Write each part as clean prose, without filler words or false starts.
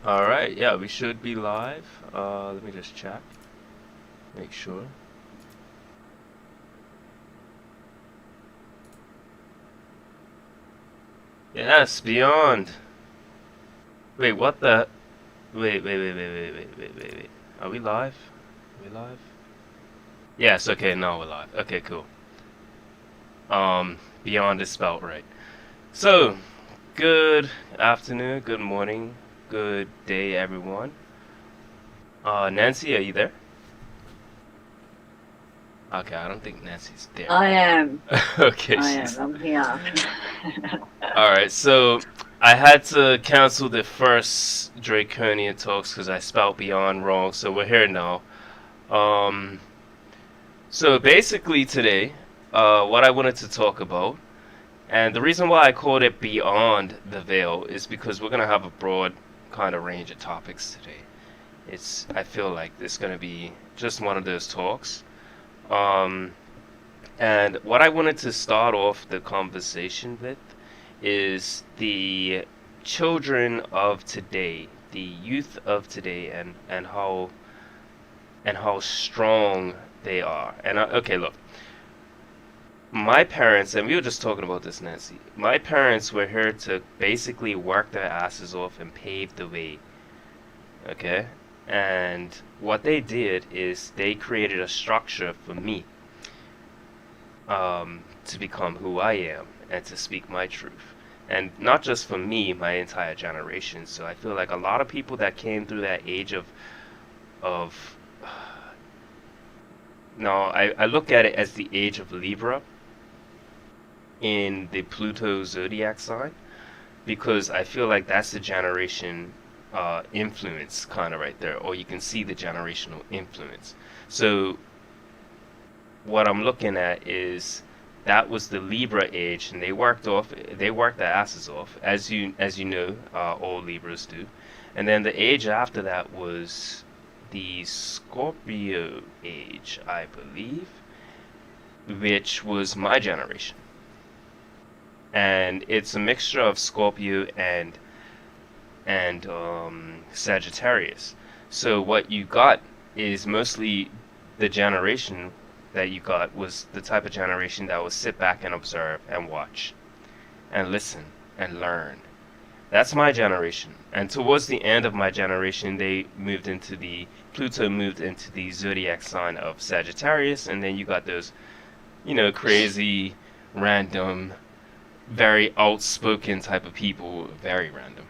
All right, yeah, we should be live. Let me just check, make sure. Yes, beyond. Wait, what the? Wait. Are we live? Are we live? Yes. Okay, now we're live. Okay, cool. Beyond is spelled right. So, good afternoon, good morning, good day, everyone. Nancy, are you there? Okay, I don't think Nancy's there I anymore. am. Okay, I am. she's I'm here. all right. So I had to cancel the first Draconian talks because I spelled beyond wrong. So we're here now. Um, so basically today, what I wanted to talk about, and the reason why I called it Beyond the Veil is because we're gonna have a broad kind of range of topics today. I feel like it's gonna be just one of those talks. Um, and what I wanted to start off the conversation with is the children of today, the youth of today, and how strong they are. And okay, look, my parents, and we were just talking about this, Nancy. My parents were here to basically work their asses off and pave the way. Okay, and what they did is they created a structure for me to become who I am and to speak my truth. And not just for me, my entire generation. So I feel like a lot of people that came through that age of no, I look at it as the age of Libra in the Pluto zodiac sign because I feel like that's the generation influence kind of right there, or you can see the generational influence. So what I'm looking at is that was the Libra age, and they worked their asses off, as you know, all Libras do. And then the age after that was the Scorpio age, I believe, which was my generation. And it's a mixture of Scorpio and Sagittarius. So what you got is mostly the generation that you got was the type of generation that would sit back and observe and watch and listen and learn. That's my generation. And towards the end of my generation, Pluto moved into the zodiac sign of Sagittarius, and then you got those, crazy, random, very outspoken type of people, very random.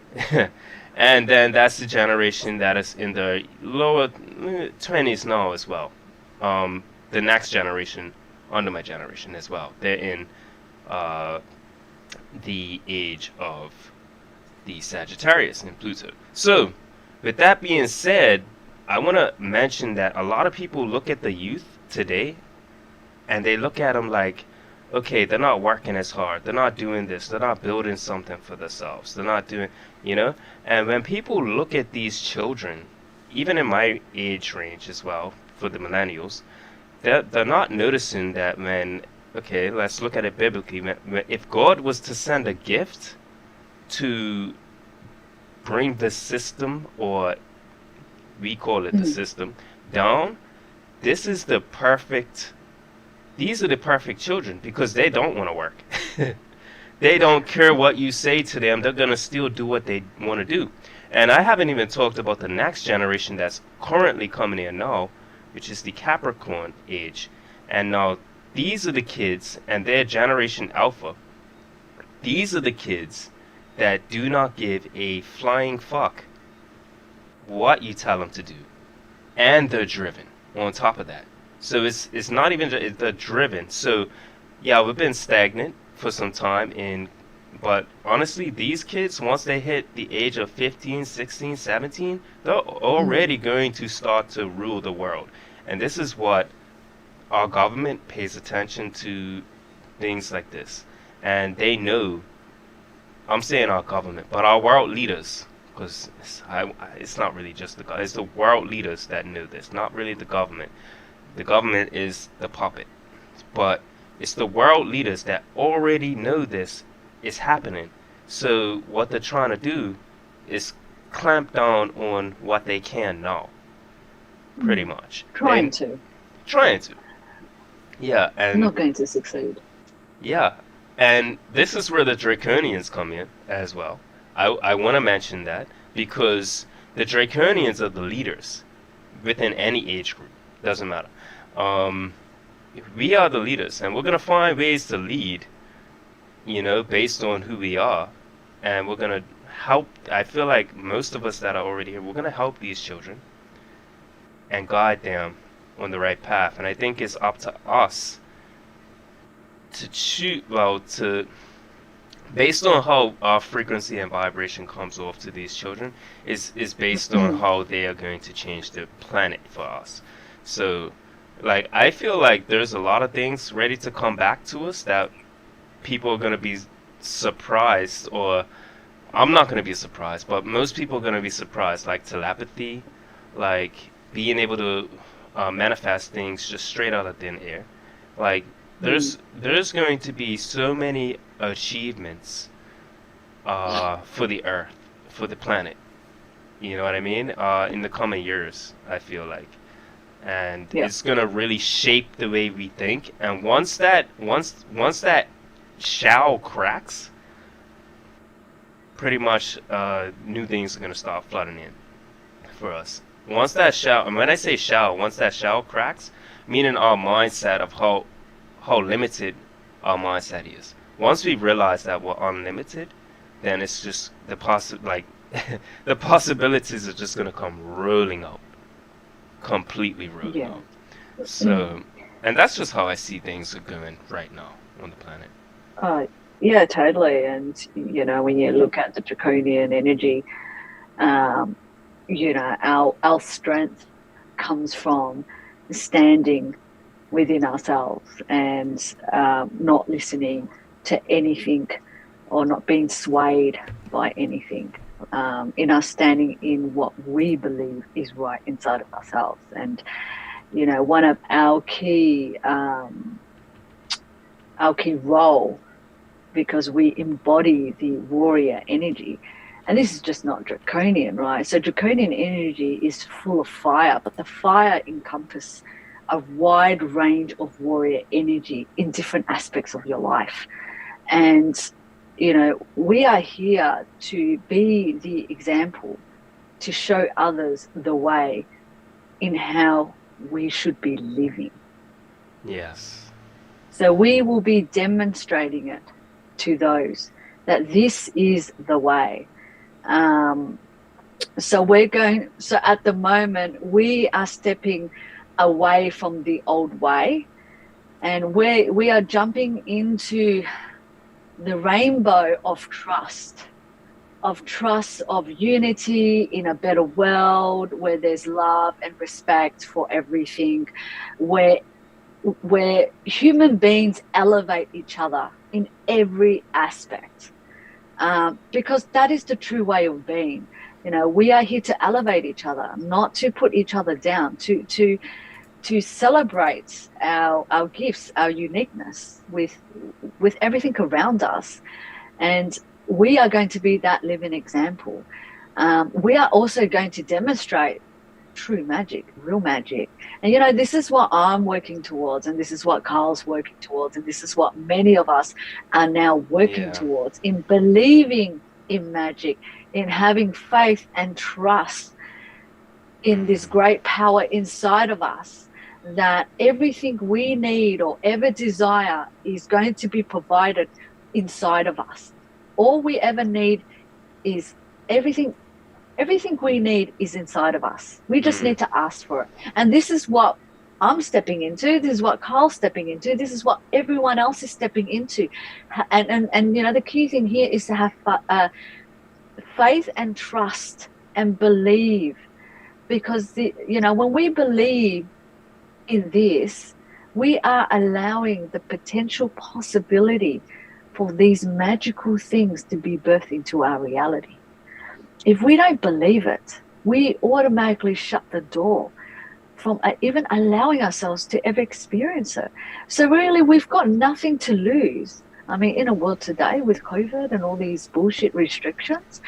And then that's the generation that is in the lower 20s now as well. The next generation, under my generation as well, they're in uh, the age of the Sagittarius in Pluto. So, with that being said, I want to mention that a lot of people look at the youth today and they look at them like, okay, they're not working as hard. They're not doing this. They're not building something for themselves. They're not doing, you know? And when people look at these children, even in my age range as well, for the millennials, they're not noticing that when, okay, let's look at it biblically. If God was to send a gift to bring the system, or we call it the Mm. system, down, this is the perfect these are the perfect children because they don't want to work. They don't care what you say to them. They're going to still do what they want to do. And I haven't even talked about the next generation that's currently coming in now, which is the Capricorn age. And now these are the kids, and they're Generation Alpha. These are the kids that do not give a flying fuck what you tell them to do. And they're driven on top of that. So it's not even they're driven. So yeah, we've been stagnant for some time but honestly, these kids once they hit the age of 15, 16, 17, they're Mm. already going to start to rule the world. And this is what our government pays attention to things like this. And they know, I'm saying our government, but our world leaders, because it's not really just it's the world leaders that know this, not really the government. The government is the puppet. But it's the world leaders that already know this is happening. So what they're trying to do is clamp down on what they can now, pretty much. Trying to. Trying to. Yeah, and Not going to succeed. yeah, and this is where the Draconians come in as well. I want to mention that because the Draconians are the leaders within any age group. Doesn't matter. Um, we are the leaders, and we're gonna find ways to lead, based on who we are, and we're gonna help. I feel like most of us that are already here, we're gonna help these children and guide them on the right path. And I think it's up to us to choose, well, to based on how our frequency and vibration comes off to these children is based on how they are going to change the planet for us. So, like, I feel like there's a lot of things ready to come back to us that people are going to be surprised, or I'm not going to be surprised, but most people are going to be surprised, like telepathy, like being able to manifest things just straight out of thin air. Like, there's going to be so many achievements for the Earth, for the planet. You know what I mean? In the coming years, I feel like, and Yeah. it's gonna really shape the way we think. And once that shell cracks, pretty much new things are gonna start flooding in for us. Once that shell, and when I say shell, once that shell cracks, meaning our mindset of how limited our mindset is. Once we realize that we're unlimited, then it's just like the possibilities are just gonna come rolling out, completely rolling Yeah. out. So, and that's just how I see things are going right now on the planet. Uh, yeah, totally. And, when you look at the draconian energy, um, our strength comes from standing within ourselves and not listening to anything or not being swayed by anything. In us standing in what we believe is right inside of ourselves. And, one of our key role, because we embody the warrior energy. And this is just not draconian, right? So draconian energy is full of fire, but the fire encompasses a wide range of warrior energy in different aspects of your life. And, we are here to be the example, to show others the way in how we should be living. Yes. So we will be demonstrating it to those that this is the way. So at the moment, we are stepping away from the old way, and we are jumping into the rainbow of trust, of unity in a better world where there's love and respect for everything, where human beings elevate each other in every aspect, because that is the true way of being. We are here to elevate each other, not to put each other down, to celebrate our gifts, our uniqueness with everything around us. And we are going to be that living example. We are also going to demonstrate true magic, real magic. And, this is what I'm working towards, and this is what Carl's working towards, and this is what many of us are now working towards, in believing in magic, in having faith and trust in this great power inside of us, that everything we need or ever desire is going to be provided inside of us. All we ever need is everything we need is inside of us. We just need to ask for it. And this is what I'm stepping into. This is what Carl's stepping into. This is what everyone else is stepping into. And the key thing here is to have faith and trust and believe, because when we believe in this, we are allowing the potential possibility for these magical things to be birthed into our reality. If we don't believe it, we automatically shut the door from even allowing ourselves to ever experience it. So really, we've got nothing to lose. I mean, in a world today with COVID and all these bullshit restrictions,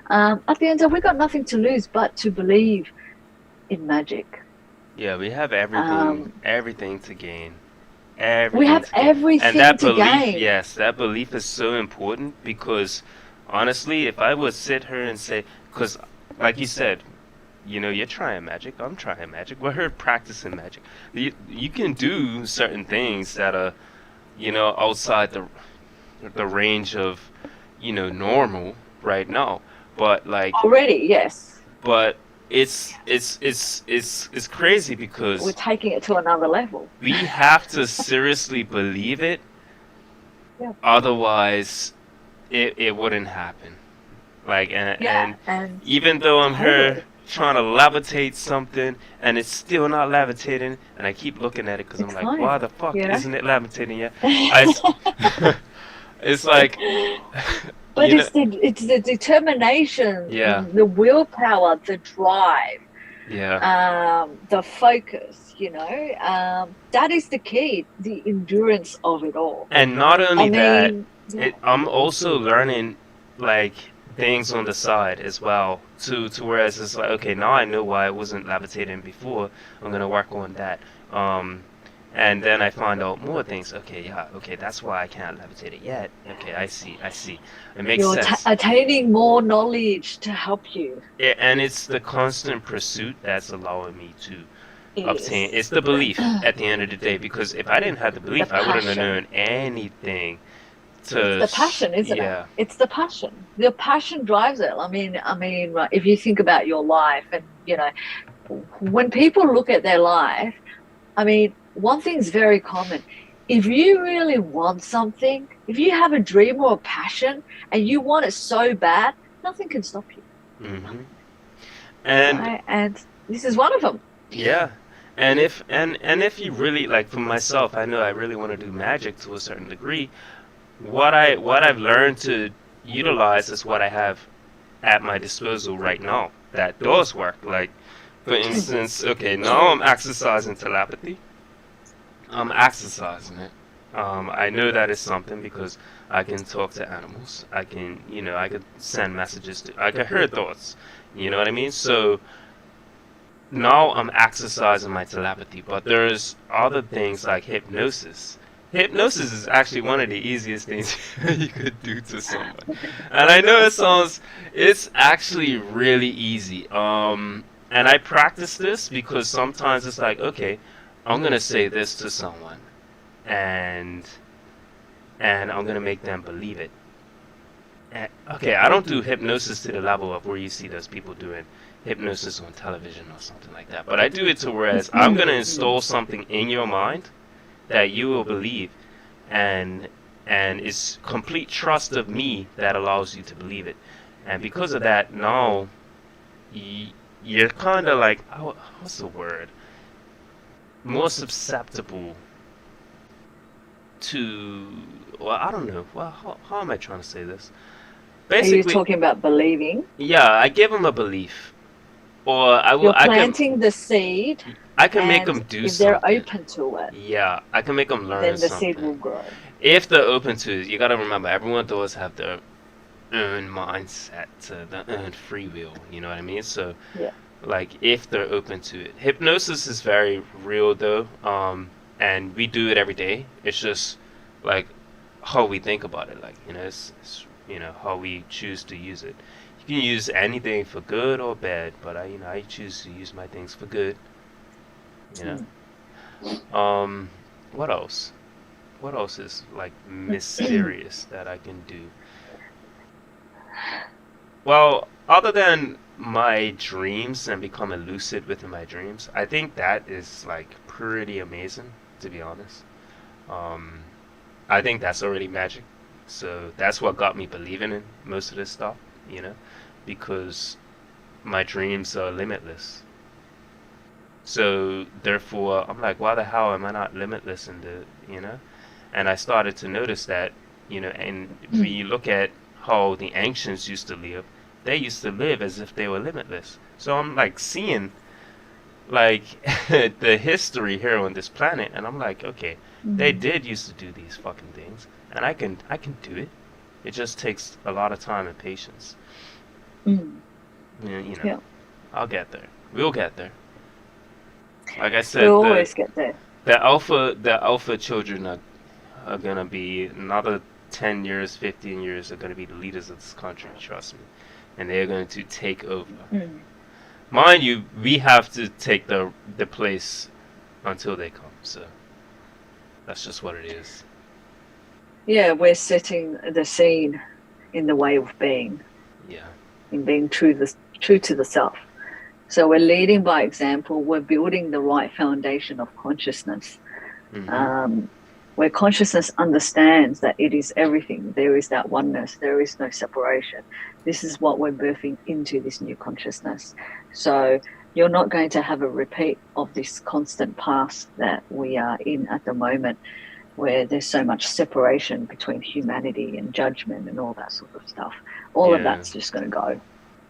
at the end of it, we've got nothing to lose but to believe in magic. Yeah, we have Um, everything to gain. we Everything have to gain. And everything that to belief, gain. yes, that belief is so important because honestly, if I would sit here and say, because like you said, you're trying magic, I'm trying magic, we're here practicing magic. You can do certain things that are, outside the range of, normal right now. But like, Already, yes. but it's crazy We're because taking it to another level. we have to seriously believe it, Yeah. otherwise it wouldn't happen. Like, Yeah, and and even though I'm here totally. trying to levitate something and it's still not levitating, and I keep looking at it because I'm It's like, why fine, the fuck you know? isn't it levitating yet? I, it's like, But you know, it's the yeah, determination, the willpower, the drive, yeah. the focus, that is the key, the endurance of it all. And not I only that, mean, yeah, I'm also learning like things on the side as well to whereas it's like, okay, now I know why I wasn't levitating before. I'm gonna work on that. Um, and then I find out more things. Okay, yeah, okay, that's why I can't levitate it yet. Okay, I see. It makes you're sense. attaining more knowledge to help you. And it's the constant pursuit that's allowing me to It obtain. is It's the belief at the end of the day because if I didn't have the the belief, I wouldn't have passion. known anything It's to. the passion, isn't it? Yeah. It's the passion. The passion drives it. Right, if you think about your life, and when people look at their life, one thing's very common. If you really want something, if you have a dream or a passion and you want it so bad, nothing can stop you. Hmm. Nothing, And right? And this is one of them. yeah, and if you really like, for myself, I know I really want to do magic to a certain degree. What I've learned to utilize is what I have at my disposal right now that does work. Like, for instance, okay, now I'm exercising telepathy. I'm exercising it. I know that is something because I can talk to animals. I could send messages I can hear thoughts. You know what I mean? So now I'm exercising my telepathy, but there's other things like hypnosis. Hypnosis is actually one of the easiest things you could do to someone. And I know it's actually really easy. And I practice this because sometimes it's like, okay, I'm gonna say this to someone, and I'm gonna make them believe it. Okay, I don't do hypnosis to the level of where you see those people doing hypnosis on television or something like that. But I do it to whereas I'm gonna install something in your mind that you will believe, and it's complete trust of me that allows you to believe it. And because of that, now you're kind of like, what's the word? More susceptible to, well, I don't know. Well, how am I trying to say this? Are you Basically, talking about believing? yeah, I give them a belief, or You're I can planting the seed, make them and do if they're something. open to it, Yeah, I can make them learn then the seed something. will grow. If they're open to it, you gotta remember, everyone does have their own mindset, to their own free will. You know what I mean? So, Yeah. like, if they're open to it, hypnosis is very real though. And we do it every day. It's just like how we think about it. Like, it's how we choose to use it. You can use anything for good or bad, but I choose to use my things for good. You Mm. know. What else? What else is like mysterious that I can do? Well, other than my dreams and becoming lucid within my dreams, I think that is like pretty amazing, to be honest. Um, I think that's already magic. So that's what got me believing in most of this stuff, you know, because my dreams are limitless. So therefore, I'm like, why the hell am I not limitless in the. And I started to notice that, and when you look at how the ancients used to live, they used to live as if they were limitless. So I'm like seeing like the history here on this planet, and I'm like, okay, they Mm. did used to do these fucking things. and I can do it. It just takes a lot of time and patience. Mm. Yeah, you know, Yeah. I'll get there. We'll get there. Like I We'll said, the always get there. the alpha children are gonna be another 10 years, 15 years are gonna be the leaders of this country. Trust me, and they're going to take over. Mm. Mind you, we have to take the place until they come. So that's just what it is. Yeah, we're setting the scene in the way of being, Yeah. in being true to the self. So we're leading by example. We're building the right foundation of consciousness, Mhm. um, where consciousness understands that it is everything. There is that oneness. There is no separation. This is what we're birthing into this new consciousness. So you're not going to have a repeat of this constant past that we are in at the moment, where there's so much separation between humanity and judgment and all that sort of stuff. All of Yeah. that's just going to go,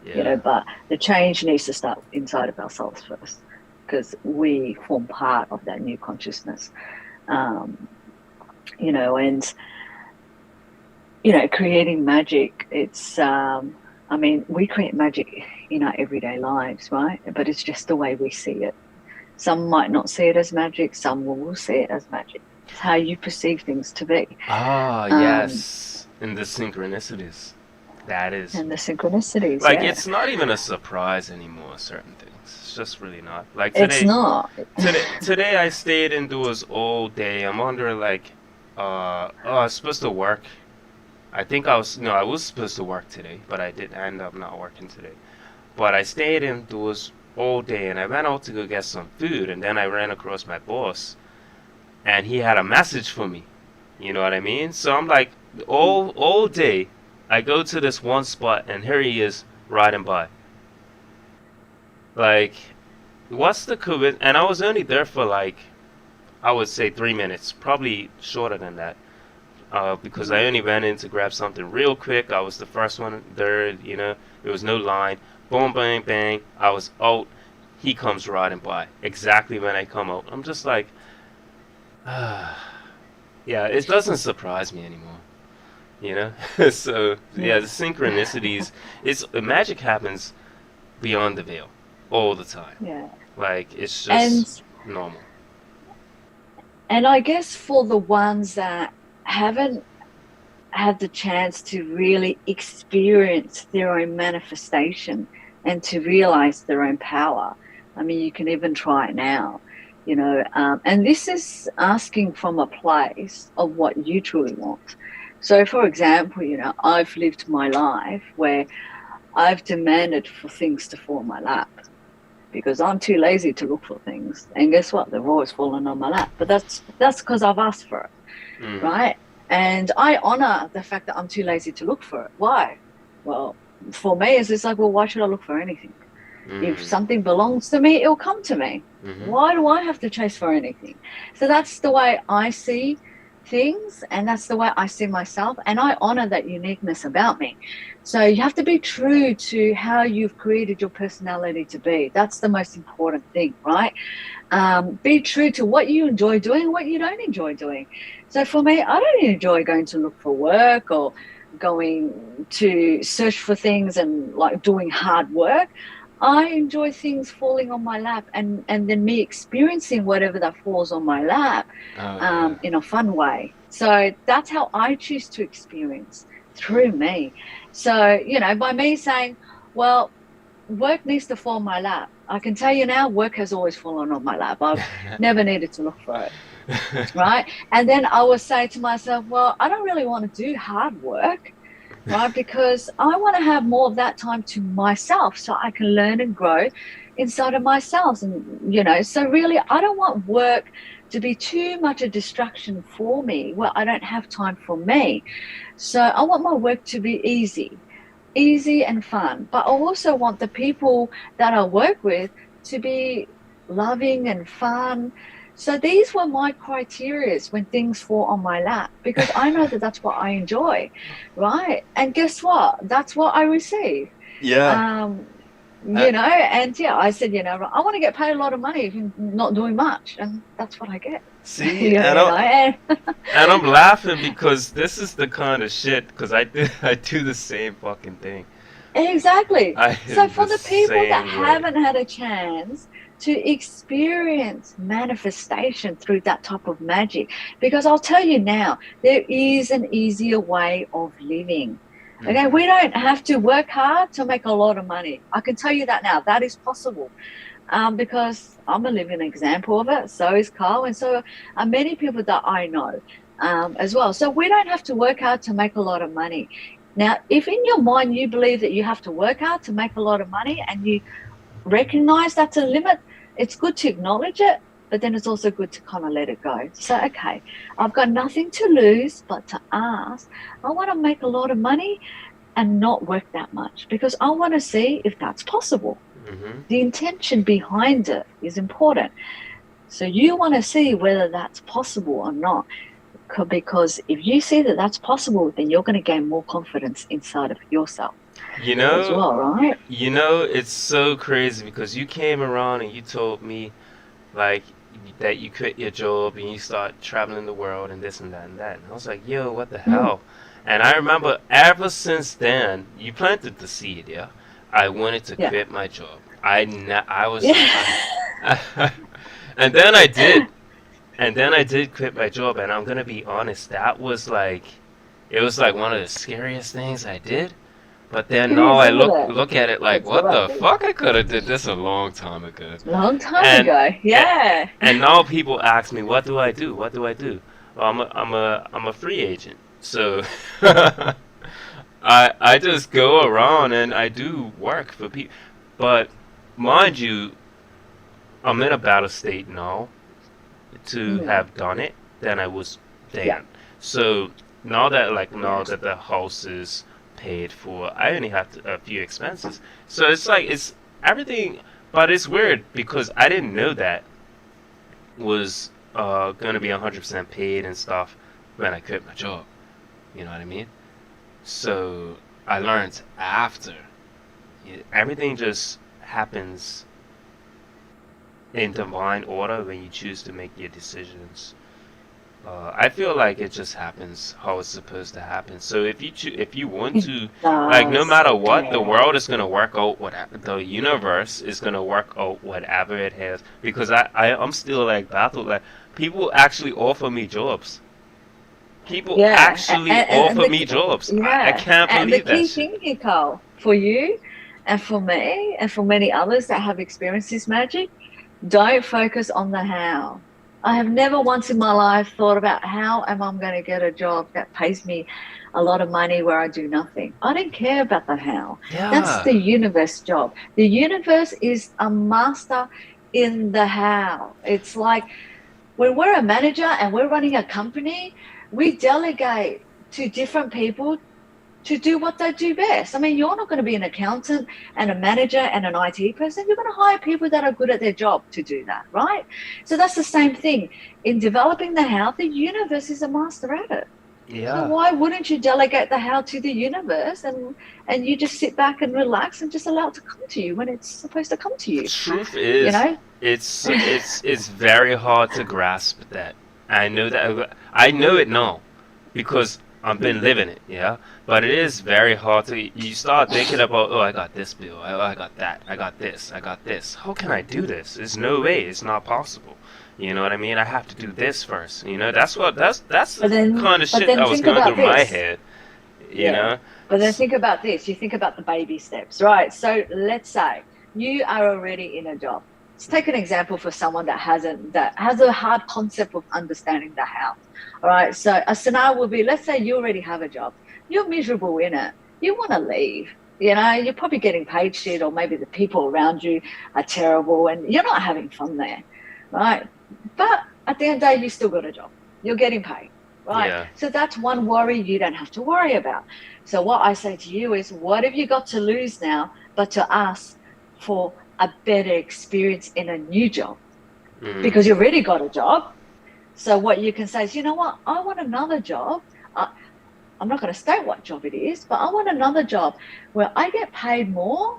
Yeah. but the change needs to start inside of ourselves first, because we form part of that new consciousness. Um, and creating magic, I mean, we create magic in our everyday lives, right? But it's just the way we see it. Some might not see it as magic, some will see it as magic. It's how you perceive things to be. Ah, um, yes. And the synchronicities. That is and the synchronicities, like yeah. it's not even a surprise anymore. Certain things. It's just really not. Like It's today, not. today I stayed indoors all day. I'm wondering like, I was supposed to work. I think I was no, I was supposed to work today, but I did end up not working today. But I stayed indoors all day, and I went out to go get some food, and then I ran across my boss, and he had a message for me. You know what I mean? So I'm like, all day, I go to this one spot, and here he is riding by. Like, what's the COVID? And I was only there for like, I would say 3 minutes, probably shorter than that. Because I only ran in to grab something real quick. I was the first one there, there was no line. Boom, bang, bang. I was out. He comes riding by exactly when I come out. I'm just like, yeah, it doesn't surprise me anymore, you know? So, yeah, Yeah. the synchronicities, magic happens beyond the veil all the time. Yeah. Like, it's And just normal. I guess for the ones that haven't had the chance to really experience their own manifestation and to realize their own power, I mean, you can even try it now, and this is asking from a place of what you truly want. So, for example, I've lived my life where I've demanded for things to fall in my lap because I'm too lazy to look for things. And guess what? They've always fallen on my lap. But that's because I've asked for it, Mm, right? And I honor the fact that I'm too lazy to look for it. Why? Well, for me, it's just like, well, why should I look for anything? If mm, something belongs to me, it'll come to me. mm-hmm. Why do I have to chase for anything? So that's the way I see things, and that's the way I see myself, and I honor that uniqueness about me. So you have to be true to how you've created your personality to be. That's the most important thing, right? Be true to what you enjoy doing, what you don't enjoy doing. So for me, I don't enjoy going to look for work or going to search for things and like doing hard work. I enjoy things falling on my lap, and then me experiencing whatever that falls on my lap, Oh, yeah. in a fun way. So that's how I choose to experience through me. So, by me saying, well, work needs to fall on my lap, I can tell you now, work has always fallen on my lap. I've never needed to look for it. Right. And then I would say to myself, well, I don't really want to do hard work, right? Because I want to have more of that time to myself so I can learn and grow inside of myself. And, so really, I don't want work to be too much a distraction for me where I don't have time for me. So I want my work to be easy and fun. But I also want the people that I work with to be loving and fun. So these were my criterias when things fall on my lap, because I know that that's what I enjoy, right? And guess what? That's what I receive. Yeah. Um, Uh, And yeah, I said, I want to get paid a lot of money if I'm not doing much, and that's what I get. see, you know, and and I'm laughing because this is the kind of shit. Because I do the same fucking thing. exactly. I So am the for the people that same way. haven't had a chance to experience manifestation through that type of magic, because I'll tell you now, there is an easier way of living. Okay, Hmm. we don't have to work hard to make a lot of money. I can tell you that now. That is possible. Because I'm a living example of it. So is Carl, and so are many people that I know as well. So we don't have to work hard to make a lot of money. Now, if in your mind you believe that you have to work hard to make a lot of money and you recognize that's a limit, it's good to acknowledge it, but then it's also good to kind of let it go. So, okay, I've got nothing to lose but to ask. I want to make a lot of money and not work that much because I want to see if that's possible. Hmm. The intention behind it is important. So you want to see whether that's possible or not. Because if you see that that's possible, then you're going to gain more confidence inside of yourself You as know, well, right? it's so crazy because you came around and you told me like that you quit your job and you start traveling the world and this and that and that. And I was like, yo, what the Mm, hell? And I remember ever since then, you planted the seed, yeah. I wanted to yeah. quit my job. I was, Yeah. and then I did, and then I did quit my job. And I'm gonna be honest, that was like, it was like one of the scariest things I did. But then It now is, I isn't look it? look at it like, It's the what right the thing. fuck? I could have did this a long time ago. Long time And ago. and, Yeah. and now people ask me, what do I do? What do I do? Well, I'm a free agent, so I just go around and I do work for people. But mind you, I'm in a better state now to Mm, have done it than I was yeah. then. So now Yeah. that the house is paid for, I only have a few expenses. So it's like it's everything, but it's weird because I didn't know that was gonna be 100% paid and stuff when I quit my job. You know what I mean? So I learned after. Everything just happens in divine order when you choose to make your decisions. I feel like it just happens how it's supposed to happen. So if you want It to, like, no does. matter what, the Yeah. world is gonna work out. What the universe is gonna work out whatever it has. Because I'm still like baffled. Like people actually offer me jobs. People Yeah. actually offer me jobs. I Yeah. can't And the believe that key shit. thing here, Carl, for you and for me and for many others that have experienced this magic, don't focus on the how. I have never once in my life thought about how am I going to get a job that pays me a lot of money where I do nothing. I don't care about the how. That's Yeah. the universe job. The universe is a master in the how. It's like when we're a manager and we're running a company, we delegate to different people to do what they do best. I mean, you're not going to be an accountant and a manager and an IT person. You're going to hire people that are good at their job to do that, right? So that's the same thing. In developing the how, the universe is a master at it. So Yeah. why wouldn't you delegate the how to the universe and you just sit back and relax and just allow it to come to you when it's supposed to come to The you, truth you is, know? it's very hard to grasp that. I know it now because I've been living it, yeah. But it is very hard to. You start thinking about, oh, I got this bill, I got that, I got this, I got this. How can I do this? There's no way. It's not possible. You know what I mean? I have to do this first. You know, that's the kind of But shit then that was think going about through my this. head. You Yeah. know. But then think about this. You think about the baby steps, right? So let's say you are already in a job. Let's take an example for someone that has a hard concept of understanding the how. All right. So a scenario would be, let's say you already have a job. You're miserable in it. You want to leave. You're probably getting paid shit, or maybe the people around you are terrible and you're not having fun there. Right. But at the end of the day, you still got a job. You're getting paid. Right. Yeah. So that's one worry you don't have to worry about. So what I say to you is, what have you got to lose now, but to ask for a better experience in a new job? Mm. Because you already got a job. So what you can say is, you know what, I want another job. I'm not going to state what job it is, but I want another job where I get paid more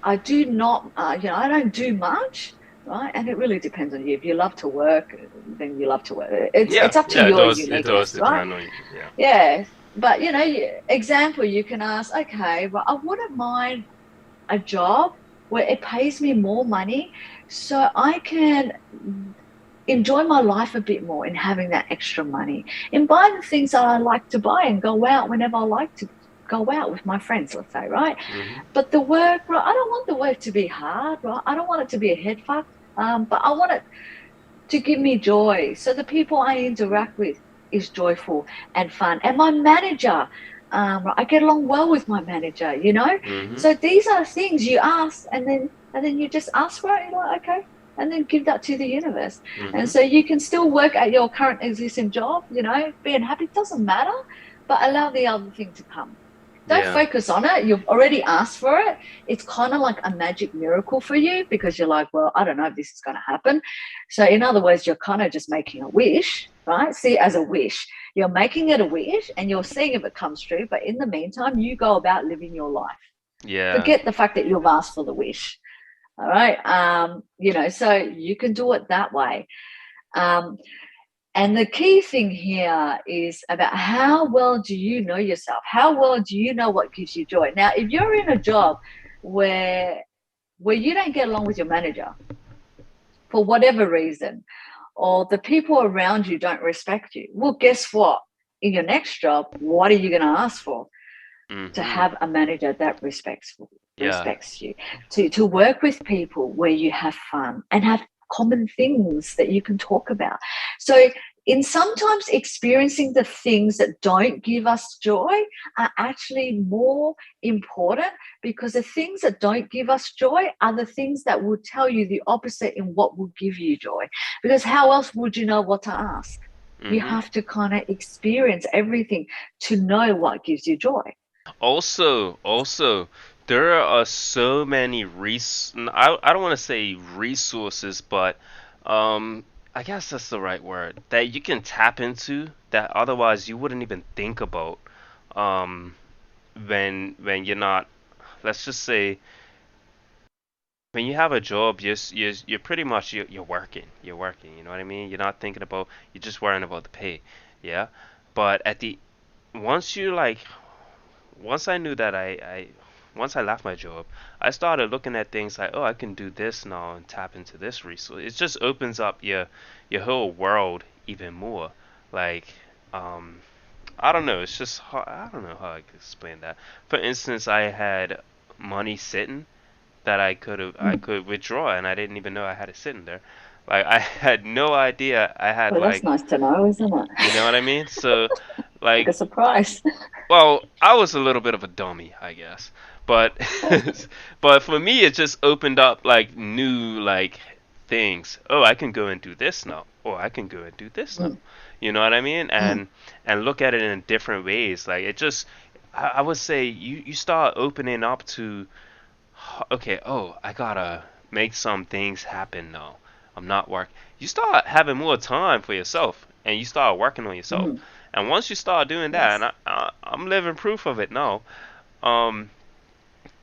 I do not, I don't do much, right? And it really depends on you. If you love to work, then you love to work. Yeah, It's up to yeah, your it does uniqueness, right? depend on you. Yeah. Yeah. But example, you can ask, okay, well, I wouldn't mind a job where it pays me more money so I can enjoy my life a bit more in having that extra money, in buying the things that I like to buy and go out whenever I like to go out with my friends, let's say, right? Hmm. But the work, right? I don't want the work to be hard, right? I don't want it to be a head fuck, but I want it to give me joy. So the people I interact with is joyful and fun. And my manager, I get along well with my manager, you know? Hmm. So these are things you ask and then you just ask for it, you're like, okay, and then give that to the universe. And Hmm. so you can still work at your current existing job, being happy doesn't matter, but allow the other thing to come. Don't Yeah. focus on it. You've already asked for it. It's kind of like a magic miracle for you because you're like, well, I don't know if this is going to happen. So, in other words, you're kind of just making a wish, right? See it as a wish. You're making it a wish and you're seeing if it comes true. But in the meantime, you go about living your life. Yeah. Forget the fact that you've asked for the wish. All right. So you can do it that way. Um, and the key thing here is about how well do you know yourself? How well do you know what gives you joy? Now, if you're in a job where you don't get along with your manager for whatever reason, or the people around you don't respect you, well, guess what? In your next job, what are you going to ask for? To Hmm. have a manager that Yeah. respects you, to work with people where you have fun and have common things that you can talk about. So in sometimes experiencing the things that don't give us joy are actually more important, because the things that don't give us joy are the things that will tell you the opposite in what will give you joy, because how else would you know what to ask? You Hmm. have to kind of experience everything to know what gives you joy. Also, there are so many I don't want to say resources, but I guess that's the right word that you can tap into that otherwise you wouldn't even think about um, when you're not. Let's just say when you have a job, you're pretty much you're working. You're working. You know what I mean? You're not thinking about. You're just worrying about the pay. Yeah. But at the once you like once I knew that once I left my job, I started looking at things like, oh, I can do this now and tap into this resource. It just opens up your whole world even more. Like, um, I don't know. It's just I don't know how I could explain that. For instance, I had money sitting that I Mm. could withdraw, and I didn't even know I had it sitting there. Like I had no idea I had Well, that's like nice to know, isn't it? you know what I mean? So Like like a surprise. well, I was a little bit of a dummy, I guess. But but for me it just opened up like new like things. Oh, I can go and do this now. Or I can go and do this now. Mm, You know what I mean? mm. And look at it in different ways. Like it just I would say you start opening up to okay, oh, I gotta make some things happen now. I'm not work. You start having more time for yourself, and you start working on yourself. Mm. And once you start doing that, and Yes. I'm living proof of it now, um,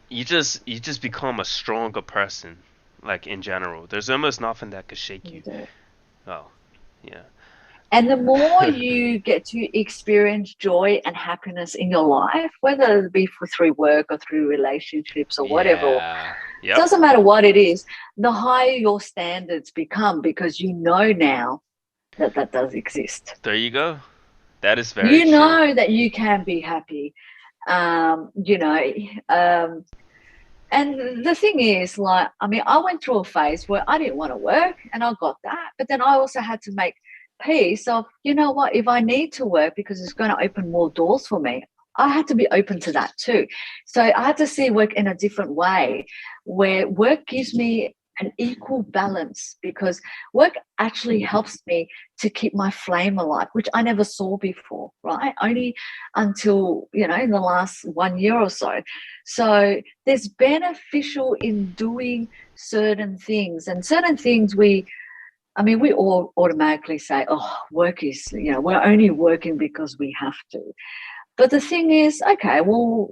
you just become a stronger person, like in general. There's almost nothing that could shake You you. do. Oh, yeah. And the more you get to experience joy and happiness in your life, whether it be through work or through relationships or whatever, Yeah. Yep. doesn't matter what it is, the higher your standards become, because you know now that that does exist. There you go. That is very You true. know that you can be happy. Um, you know, um, And the thing is, like, I mean, I went through a phase where I didn't want to work and I got that. But then I also had to make peace of, you know what, if I need to work because it's going to open more doors for me, I had to be open to that too. So I had to see work in a different way, where work gives me an equal balance, because work actually helps me to keep my flame alive, which I never saw before, right? Only until, in the last 1 year or so. So there's beneficial in doing certain things, and certain things we all automatically say, oh, work is, we're only working because we have to. But the thing is, okay, well,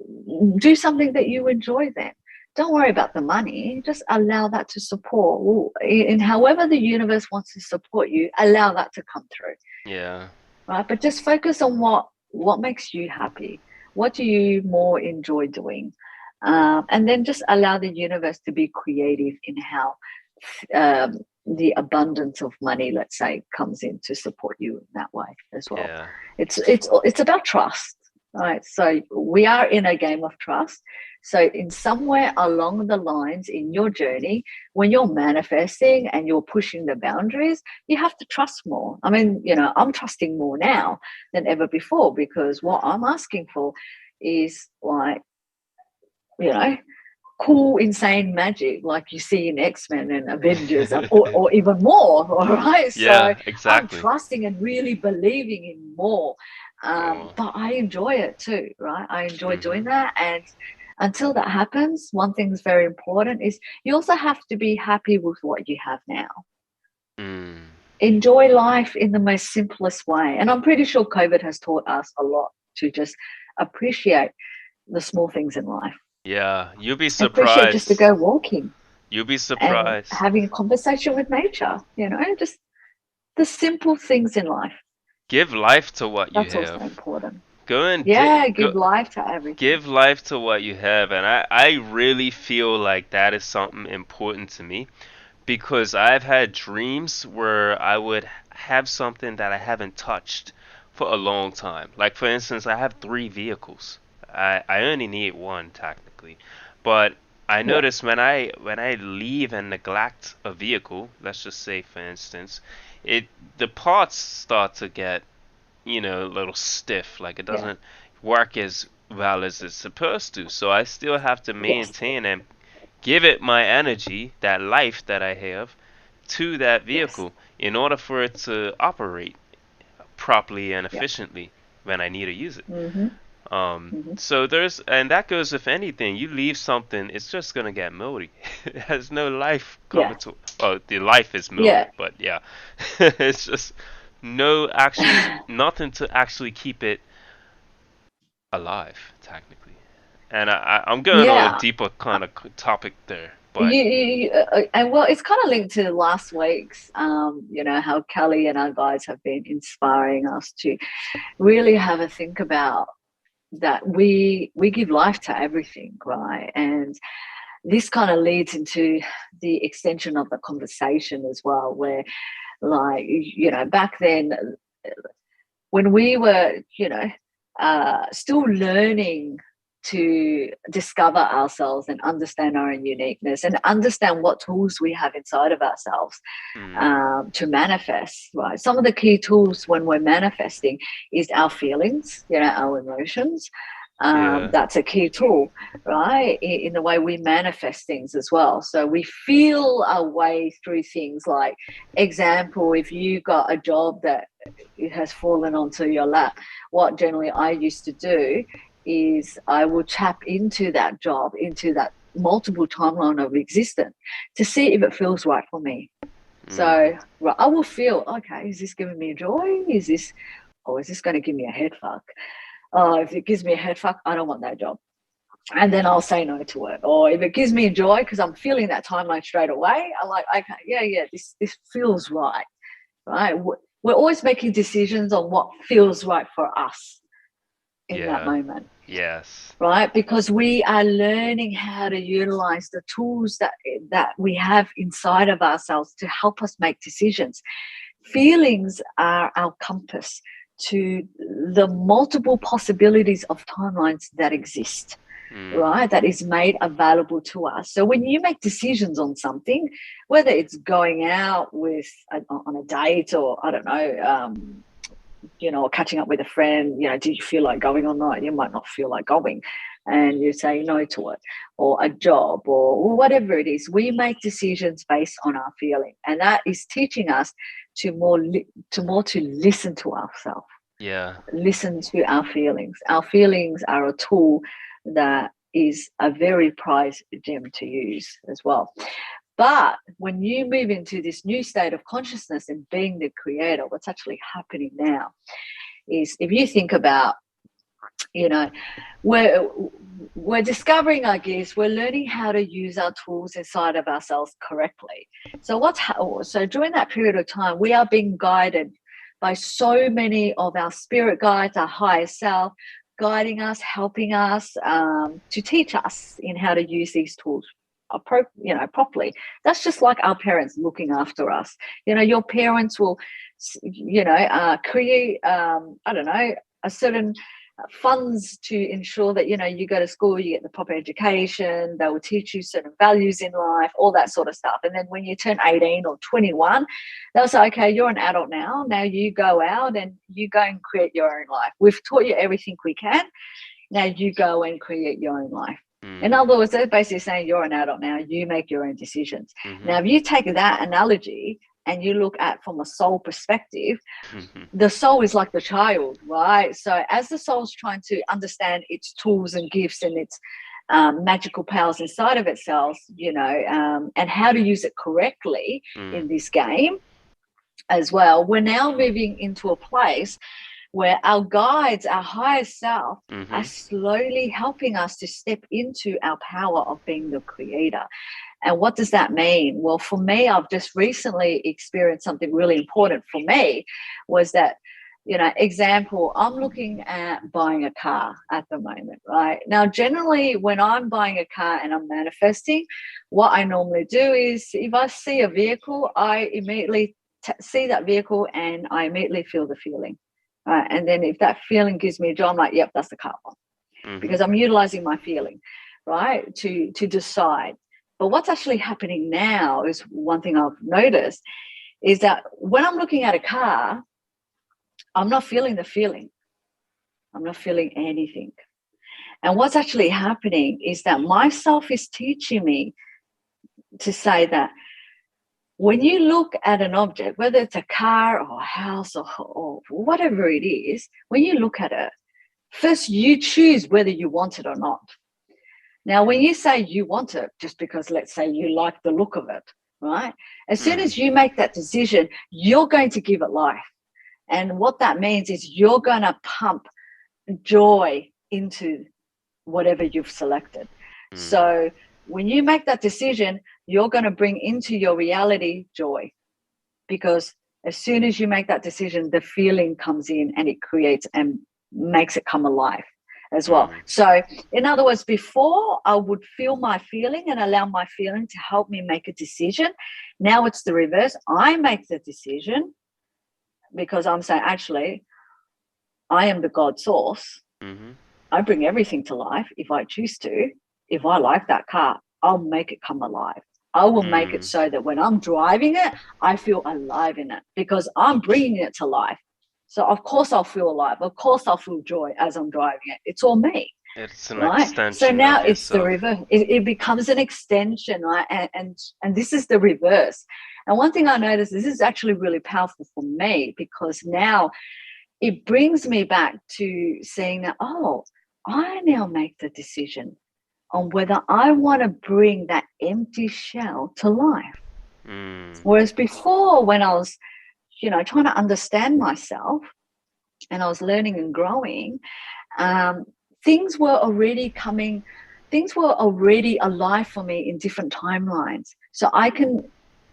do something that you enjoy then. don't worry about the money. Just allow that to support. In however the universe wants to support you, allow that to come through. Yeah. Right? But just focus on what makes you happy. What do you more enjoy doing? And then just allow the universe to be creative in how um, the abundance of money, let's say, comes in to support you in that way as well. Yeah. It's about trust, right? So we are in a game of trust. So in somewhere along the lines in your journey, when you're manifesting and you're pushing the boundaries, you have to trust more. I mean, I'm trusting more now than ever before, because what I'm asking for is like, you know, cool, insane magic like you see in X-Men and Avengers, or even more. All right. So Yeah, I'm exactly. trusting and really believing in more. More. But I enjoy it too, right? I enjoy doing Mhm. that. And until that happens, one thing is very important is you also have to be happy with what you have now. Mm. Enjoy life in the most simplest way. And I'm pretty sure COVID has taught us a lot to just appreciate the small things in life. Yeah, you'll be Appreciate just to surprised. go walking You'll be and surprised. having a conversation with nature, just the simple things in life. Give life to what you That's also have. important. Go and Yeah, go give life to everything. give life to what you have, and I really feel like that is something important to me because I've had dreams where I would have something that I haven't touched for a long time. Like for instance, I have three vehicles. I only need one technically, but I Yeah, notice when I leave and neglect a vehicle, let's just say for instance, it the parts start to get a little stiff, like it yeah, doesn't work as well as it's supposed to. So I still have to yes, maintain and give it my energy, that life that I have, to that yes, vehicle in order for it to operate properly and yeah. efficiently when I need to use it. Mm-hmm, mm-hmm. So and that goes with anything. You leave something, it's just gonna get moldy. It has no life coming Yeah, to. Well, the life is moldy, yeah. but yeah, it's just no actual nothing to actually keep it alive, technically. And I'm going on a Yeah. deeper kind of topic there, but And well, it's kind of linked to last week's, how Kelly and our guys have been inspiring us to really have a think about that we give life to everything, right? And this kind of leads into the extension of the conversation as well, where, like, back then when we were, still learning to discover ourselves and understand our own uniqueness and understand what tools we have inside of ourselves mm, to manifest, right? Some of the key tools when we're manifesting is our feelings, our emotions. yeah, That's a key tool, right? In the way we manifest things as well. So we feel our way through things. Like, example, if you got a job that it has fallen onto your lap, what generally I used to do is I will tap into that job, into that multiple timeline of existence to see if it feels right for me. mm, So I will feel, okay, is this giving me joy? Is this going to give me a head fuck? If it gives me a head fuck, I don't want that job. And then I'll mm, say no to it. Or if it gives me joy because I'm feeling that timeline straight away, I'm like, okay, yeah, this feels right, right? We're always making decisions on what feels right for us in that yeah, moment, yes, right? Because we are learning how to utilize the tools that we have inside of ourselves to help us make decisions. Feelings are our compass to the multiple possibilities of timelines that exist, mm, right? That is made available to us. So when you make decisions on something, whether it's going out on a date, or I don't know, or catching up with a friend, do you feel like going or not? You might not feel like going, and you say no to it, or a job, or whatever it is. We make decisions based on our feeling, and that is teaching us to listen to ourselves, yeah, listen to our feelings. Our feelings are a tool that is a very prized gem to use as well. But when you move into this new state of consciousness and being the creator, what's actually happening now is, if you think about You know, we're we're discovering our gifts. We're learning how to use our tools inside of ourselves correctly. So so during that period of time, we are being guided by so many of our spirit guides, our higher self, guiding us, helping us, to teach us in how to use these tools properly. That's just like our parents looking after us. Your parents will create I don't know, a certain funds to ensure that you go to school, you get the proper education, they will teach you certain values in life, all that sort of stuff. And then when you turn 18 or 21, they'll say, okay, you're an adult now you go out and you go and create your own life. We've taught you everything we can, now you go and create your own life. In other words, they're basically saying you're an adult now, you make your own decisions. Now if you take that analogy and you look at from a soul perspective, the soul is like the child, right? So as the soul's trying to understand its tools and gifts and its magical powers inside of itself, and how to use it correctly in this game as well, we're now moving into a place where our guides, our higher self, are slowly helping us to step into our power of being the creator. And what does that mean? Well, for me, I've just recently experienced something really important for me, was that, example, I'm looking at buying a car at the moment, right? Now, generally, when I'm buying a car and I'm manifesting, what I normally do is if I see a vehicle, I immediately see that vehicle and I immediately feel the feeling. Right? And then if that feeling gives me a joy, I'm like, yep, that's the car one. Because I'm utilizing my feeling, right, to decide. But what's actually happening now is one thing I've noticed is that when I'm looking at a car, I'm not feeling the feeling. I'm not feeling anything. And what's actually happening is that myself is teaching me to say that when you look at an object, whether it's a car or a house or whatever it is, when you look at it, first you choose whether you want it or not. Now, when you say you want it, just because let's say you like the look of it, right? As soon as you make that decision, you're going to give it life. And what that means is you're going to pump joy into whatever you've selected. So when you make that decision, you're going to bring into your reality joy, because as soon as you make that decision, the feeling comes in and it creates and makes it come alive as well. So in other words, before I would feel my feeling and allow my feeling to help me make a decision. Now it's the reverse. I make the decision because I'm saying, actually, I am the God source. I bring everything to life if I choose to. If I like that car, I'll make it come alive. I will make it so that when I'm driving it, I feel alive in it because I'm bringing it to life. So, of course, I'll feel alive. Of course, I'll feel joy as I'm driving it. It's all me. It's an right? extension So now of it's the yourself. reverse. It becomes an extension, right? And this is the reverse. And one thing I noticed, this is actually really powerful for me, because now it brings me back to seeing that, oh, I now make the decision on whether I want to bring that empty shell to life. Whereas before, when I was, trying to understand myself and I was learning and growing, things were already alive for me in different timelines. So I can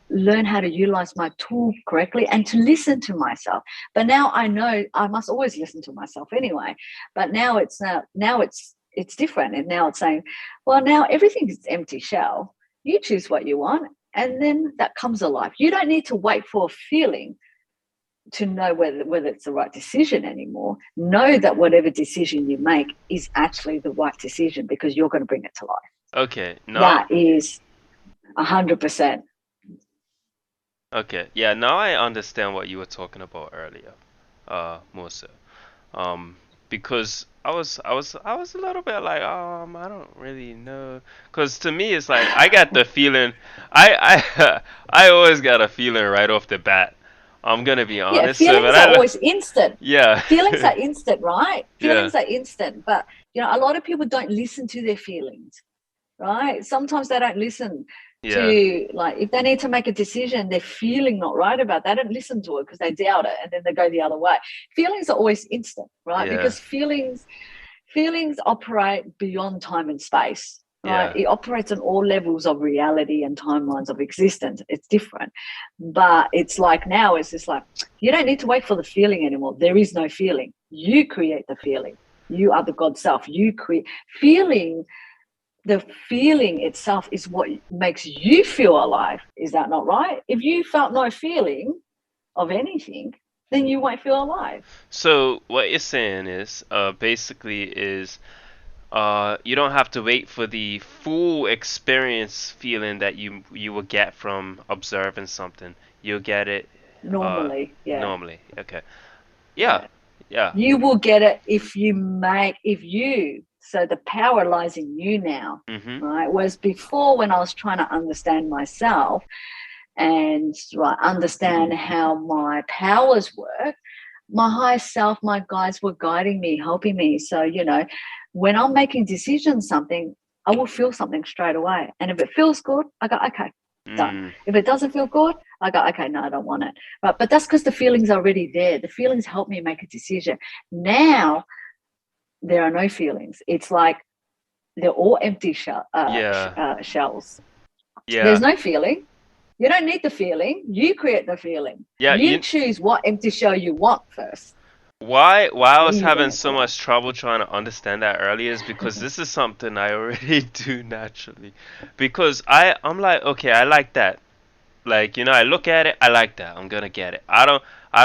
learn how to utilize my tool correctly and to listen to myself. But now I know I must always listen to myself anyway. But now it's different. And now it's saying, well, now everything is empty shell. You choose what you want, and then that comes alive. You don't need to wait for a feeling to know whether it's the right decision anymore. Know that whatever decision you make is actually the right decision, because you're going to bring it to life. Okay, no. That is 100%. Okay, yeah, now I understand what you were talking about earlier, more so. Because I was a little bit like, I don't really know, because to me it's like I got the feeling, I I always got a feeling right off the bat. I'm gonna be Yeah, honest, so feelings but are always instant. yeah, Feelings are instant, right? yeah, Feelings are instant, but a lot of people don't listen to their feelings, right? Sometimes they don't listen yeah, to, like, if they need to make a decision, they're feeling not right about that, they don't listen to it because they doubt it, and then they go the other way. Feelings are always instant, right? yeah, Because feelings, Feelings operate beyond time and space, right? Yeah. It operates on all levels of reality and timelines of existence. It's different. But it's like now, it's just like, you don't need to wait for the feeling anymore. There is no feeling. You create the feeling. You are the God self. You create feeling. The feeling itself is what makes you feel alive. Is that not right? If you felt no feeling of anything, then you won't feel alive. So what you're saying is, basically is, you don't have to wait for the full experience feeling that you will get from observing something. You'll get it, uh, Normally, yeah. normally. Okay. Yeah. Yeah. Yeah. You will get it if you, so the power lies in you now, Mhm. right? Whereas before, when I was trying to understand myself and right, understand how my powers work, my higher self, my guides were guiding me, helping me. So, when I'm making decisions, something, I will feel something straight away. And if it feels good, I go, okay, done. Mm. If it doesn't feel good, I go, okay, no, I don't want it. But that's because the feeling's already there. The feelings help me make a decision. Now there are no feelings. It's like they're all empty Yeah. shells. There's Yeah. no feeling. You don't need the feeling. You create the feeling. Yeah. You choose what empty shell you want first. Why I was Then you bring having it to so life. much trouble trying to understand that earlier is because this is something I already do naturally. Because I'm like, okay, I like that. Like, I look at it, I like that. I'm gonna get it. I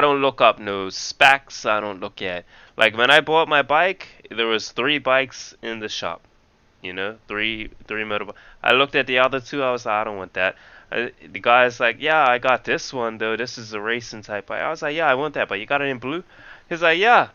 don't look up no specs. I don't look at, like, when I bought my bike, there was three bikes in the shop. Three motorbike. I looked at the other two. I was like, I don't want that. The guy's like, yeah, I got this one though. This is a racing type bike. I was like, yeah, I want that, but you got it in blue. He's like, yeah.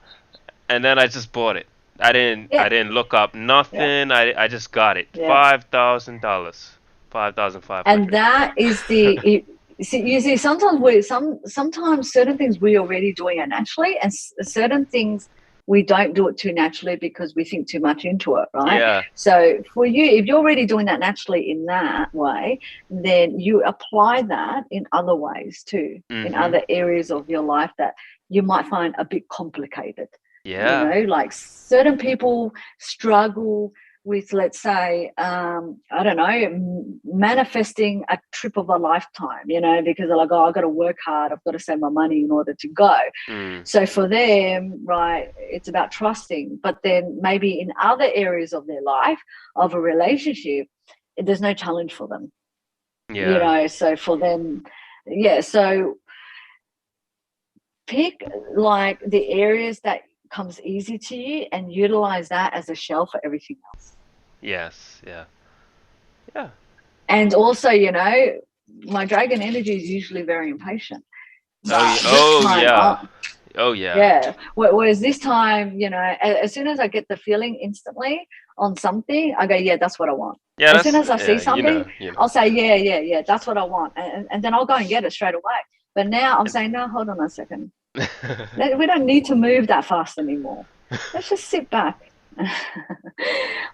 And then I just bought it. I didn't Yeah, I didn't look up yeah, nothing. I just got it. yeah. $5,000. 5,500. And that is you see, sometimes certain things we already doing it naturally, and certain things we don't do it too naturally because we think too much into it, right? Yeah. So for you, if you're already doing that naturally in that way, then you apply that in other ways too, in Mhm. other areas of your life that you might find a bit complicated. Yeah. Like certain people struggle with, let's say, I don't know, manifesting a trip of a lifetime, because they're like, oh, I've got to work hard, I've got to save my money in order to go. Mm. So for them, right, it's about trusting. But then maybe in other areas of their life, of a relationship, there's no challenge for them, Yeah. So for them, yeah. So pick like the areas that comes easy to you and utilize that as a shell for everything else. Yes. Yeah. Yeah. And also, my dragon energy is usually very impatient. Oh yeah. But this Oh time, yeah. Oh yeah. yeah. Whereas this time, as soon as I get the feeling instantly on something, I go, yeah, that's what I want. Yeah, As soon that's, as I see yeah, something, you know. I'll say, yeah, yeah, yeah, that's what I want. And then I'll go and get it straight away. But now I'm saying, no, hold on a second. We don't need to move that fast anymore. Let's just sit back.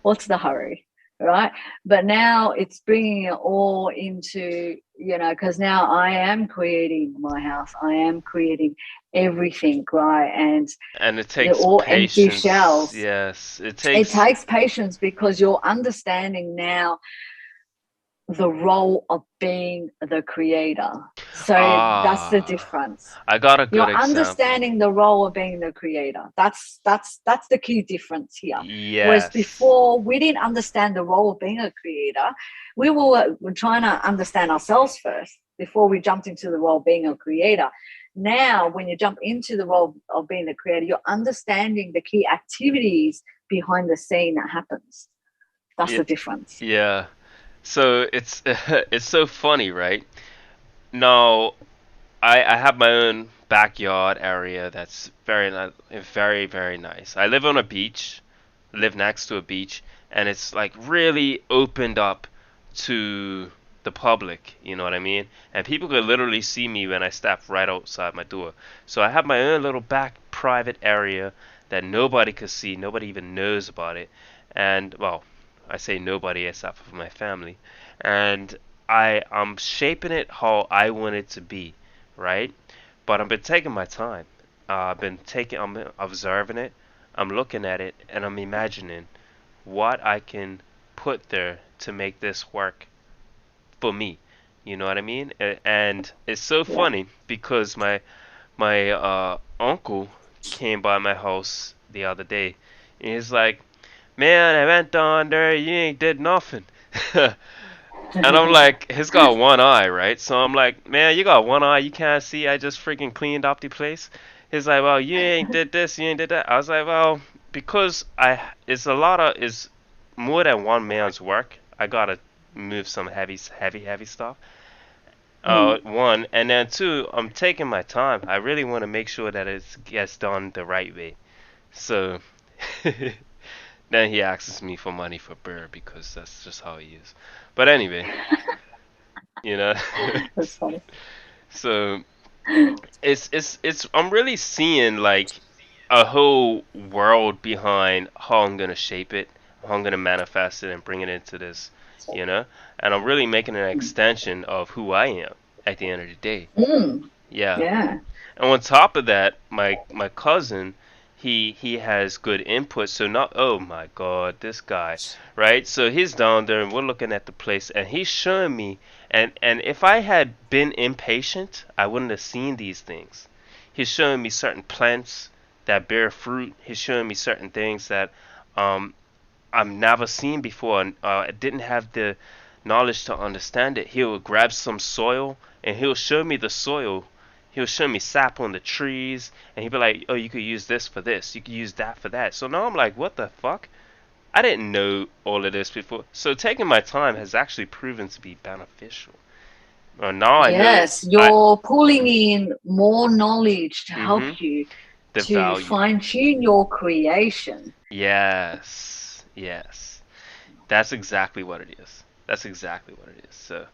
What's the hurry? Right. But now it's bringing it all into, because now I am creating my house, I am creating everything, right? And And it they're takes all empty patience. shells. Yes, it It takes. takes patience because you're understanding now the role of being the creator. So that's the Ah, difference. I got a good You're example. understanding the role of being the creator. That's the key difference here. Whereas Yes. before we didn't understand the role of being a creator, we're trying to understand ourselves first before we jumped into the role of being a creator. Now, when you jump into the role of being the creator, you're understanding the key activities behind the scene that happens. That's Yeah. the difference. Yeah. So it's it's so funny, right? Now, I have my own backyard area that's very very nice. I live on a beach, live next to a beach, and it's like really opened up to the public, you know what I mean? And people could literally see me when I step right outside my door. So I have my own little back private area that nobody could see, nobody even knows about it. And well, I say nobody except for my family. And I'm shaping it how I want it to be, right? But I've been taking my time. I'm observing it. I'm looking at it and I'm imagining what I can put there to make this work for me. You know what I mean? And it's so Yeah. funny because my uncle came by my house the other day. And he's like, "Man, I went down there. You ain't did nothing." And I'm like, he's got one eye, right? So I'm like, "Man, you got one eye. You can't see. I just freaking cleaned up the place." He's like, "Well, you ain't did this. You ain't did that." I was like, "Well, because it's more than one man's work. I gotta move some heavy stuff. Mm. One, and then two, I'm taking my time. I really want to make sure that it gets done the right way." So then he asks me for money for beer because that's just how he is. But anyway, you know. That's funny. So it's I'm really seeing like a whole world behind how I'm gonna shape it, how I'm gonna manifest it and bring it into this, you know. And I'm really making an extension of who I am at the end of the day. Mm. Yeah. Yeah. And on top of that, my cousin, he has good input. So not, oh my God, this guy, right? So he's down there and we're looking at the place and he's showing me. And if I had been impatient, I wouldn't have seen these things. He's showing me certain plants that bear fruit. He's showing me certain things that um I've never seen before, and I didn't have the knowledge to understand it. He'll grab some soil and he'll show me the soil. He'll show me sap on the trees, and he'll be like, "Oh, you could use this for this. You could use that for that." So now I'm like, "What the fuck? I didn't know all of this before." So taking my time has actually proven to be beneficial. Now I know Yes, I. you're pulling in more knowledge to help Mhm. you The to value. fine tune your creation. Yes. Yes. That's exactly what it is. That's exactly what it is. So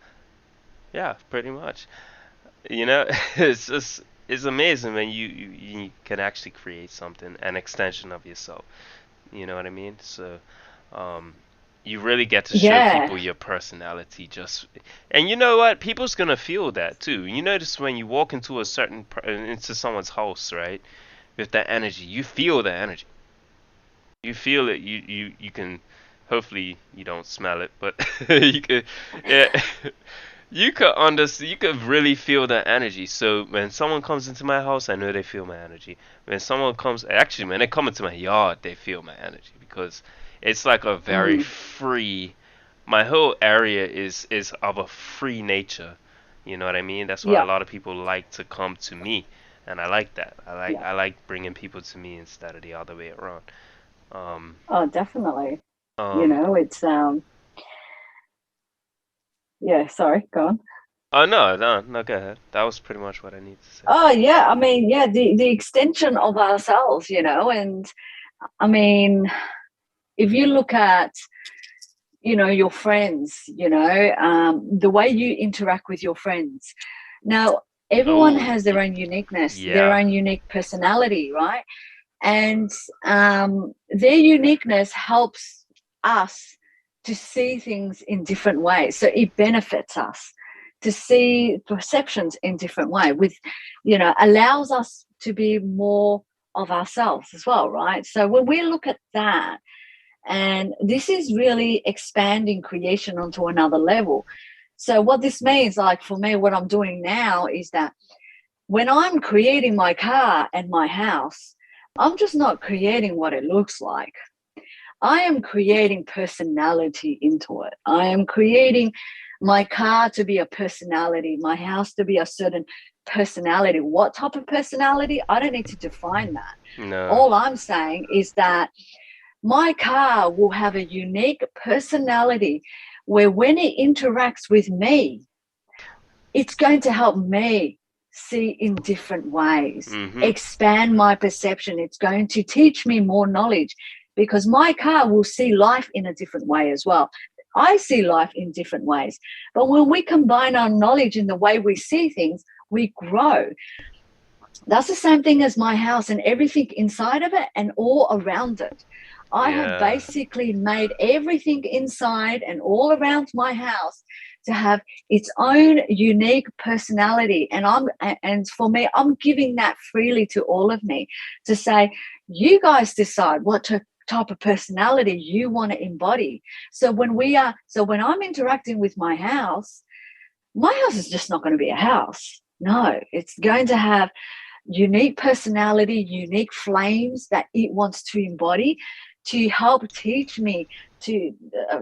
yeah, pretty much. You know, it's just it's amazing when you can actually create something, an extension of yourself. You know what I mean? So, um, you really get to show Yeah. people your personality just, and you know what? People's gonna feel that too. You notice when you walk into into someone's house, right? With that energy, you feel the energy. You feel it. You can. Hopefully, you don't smell it, but you can. Yeah. You could really feel that energy. So when someone comes into my house, I know they feel my energy. When someone comes, actually, when they come into my yard, they feel my energy because it's like a very Mm. free. My whole area is of a free nature. You know what I mean? That's why a Yeah. lot of people like to come to me, and I like that. Yeah. I like bringing people to me instead of the other way around. Um, Oh, definitely. You um, know, it's yeah, sorry, go on. oh no, no, no, go ahead. That was pretty much what I need to say. Oh yeah, I mean, yeah, the extension of ourselves, you know, and I mean, if you look at, you know, your friends, you know, the way you interact with your friends. Now, everyone Oh, has their own uniqueness, their yeah. own unique personality, right? And their uniqueness helps us to see things in different ways. So it benefits us to see perceptions in different way with, you know, allows us to be more of ourselves as well, right? So when we look at that, and this is really expanding creation onto another level. So what this means, like for me, what I'm doing now is that when I'm creating my car and my house, I'm just not creating what it looks like. I am creating personality into it. I am creating my car to be a personality, my house to be a certain personality. What type of personality? I don't need to define that. No. All I'm saying is that my car will have a unique personality where when it interacts with me, it's going to help me see in different ways, Mhm. expand my perception. It's going to teach me more knowledge because my car will see life in a different way as well. I see life in different ways. But when we combine our knowledge in the way we see things, we grow. That's the same thing as my house and everything inside of it and all around it. I have Yeah. basically made everything inside and all around my house to have its own unique personality. And for me, I'm giving that freely to all of me to say, you guys decide what type of personality you want to embody. So when I'm interacting with my house is just not going to be a house. No, it's going to have unique personality, unique flames that it wants to embody to help teach me to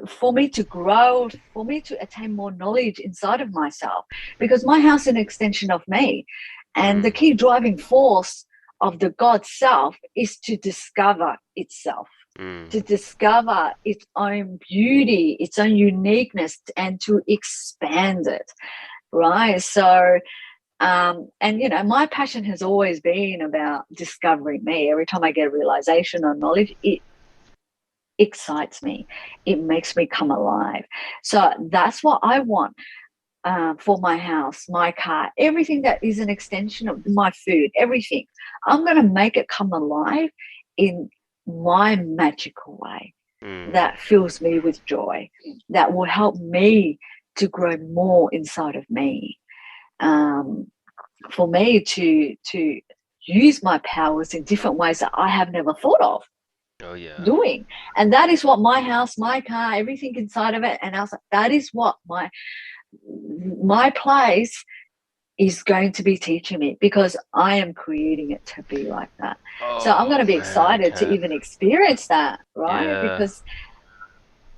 for me to grow, for me to attain more knowledge inside of myself, because my house is an extension of me, and the Mm, key driving force of the God self is to discover itself, mm. to discover its own beauty, its own uniqueness, and to expand it, right? So and my passion has always been about discovering me. Every time I get a realization or knowledge, it excites me. It makes me come alive. So that's what I want for my house, my car, everything that is an extension of my food, everything. I'm going to make it come alive in my magical way Mm. that fills me with joy, that will help me to grow more inside of me. Um, for me to use my powers in different ways that I have never thought of Oh yeah. doing. And that is what my house, my car, everything inside of it, and I was like, that is what my place is going to be teaching me, because I am creating it to be like that. So I'm going Oh to be man, I excited to can't. even experience that, right? Yeah. Because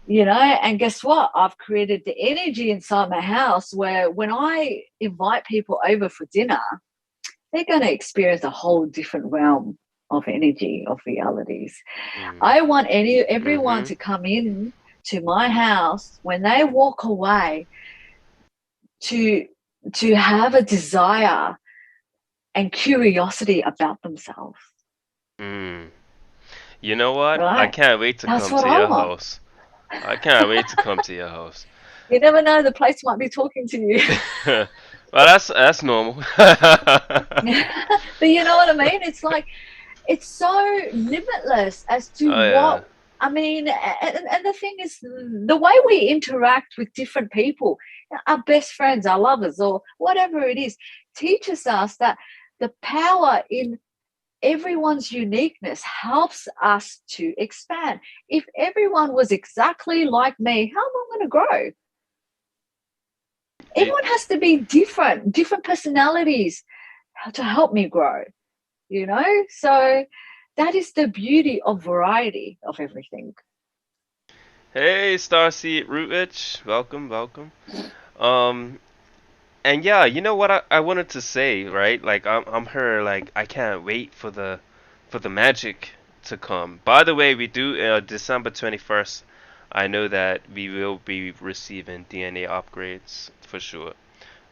and guess what? I've created the energy inside my house where when I invite people over for dinner, they're going to experience a whole different realm of energy, of realities. Mm. I want everyone Mhm. to come in to my house when they walk away to have a desire and curiosity about themselves. Mm. You know what? I Right? can't wait to That's come what to I your want. house. I can't wait to come to your house. You never know, the place might be talking to you. Well, that's normal. But you know what I mean? It's like it's so limitless as to Oh yeah. what I mean. And the thing is, the way we interact with different people, our best friends, our lovers, or whatever it is, teaches us that the power in everyone's uniqueness helps us to expand. If everyone was exactly like me, how am I going to grow? Y- Everyone has to be different, different personalities to help me grow, So that is the beauty of variety of everything. Hey, Starseed Rootwitch. Welcome, welcome. Um, and yeah, you know what I wanted to say, right? Like I'm her like I can't wait for the magic to come. By the way, we do December 21st. I know that we will be receiving DNA upgrades for sure.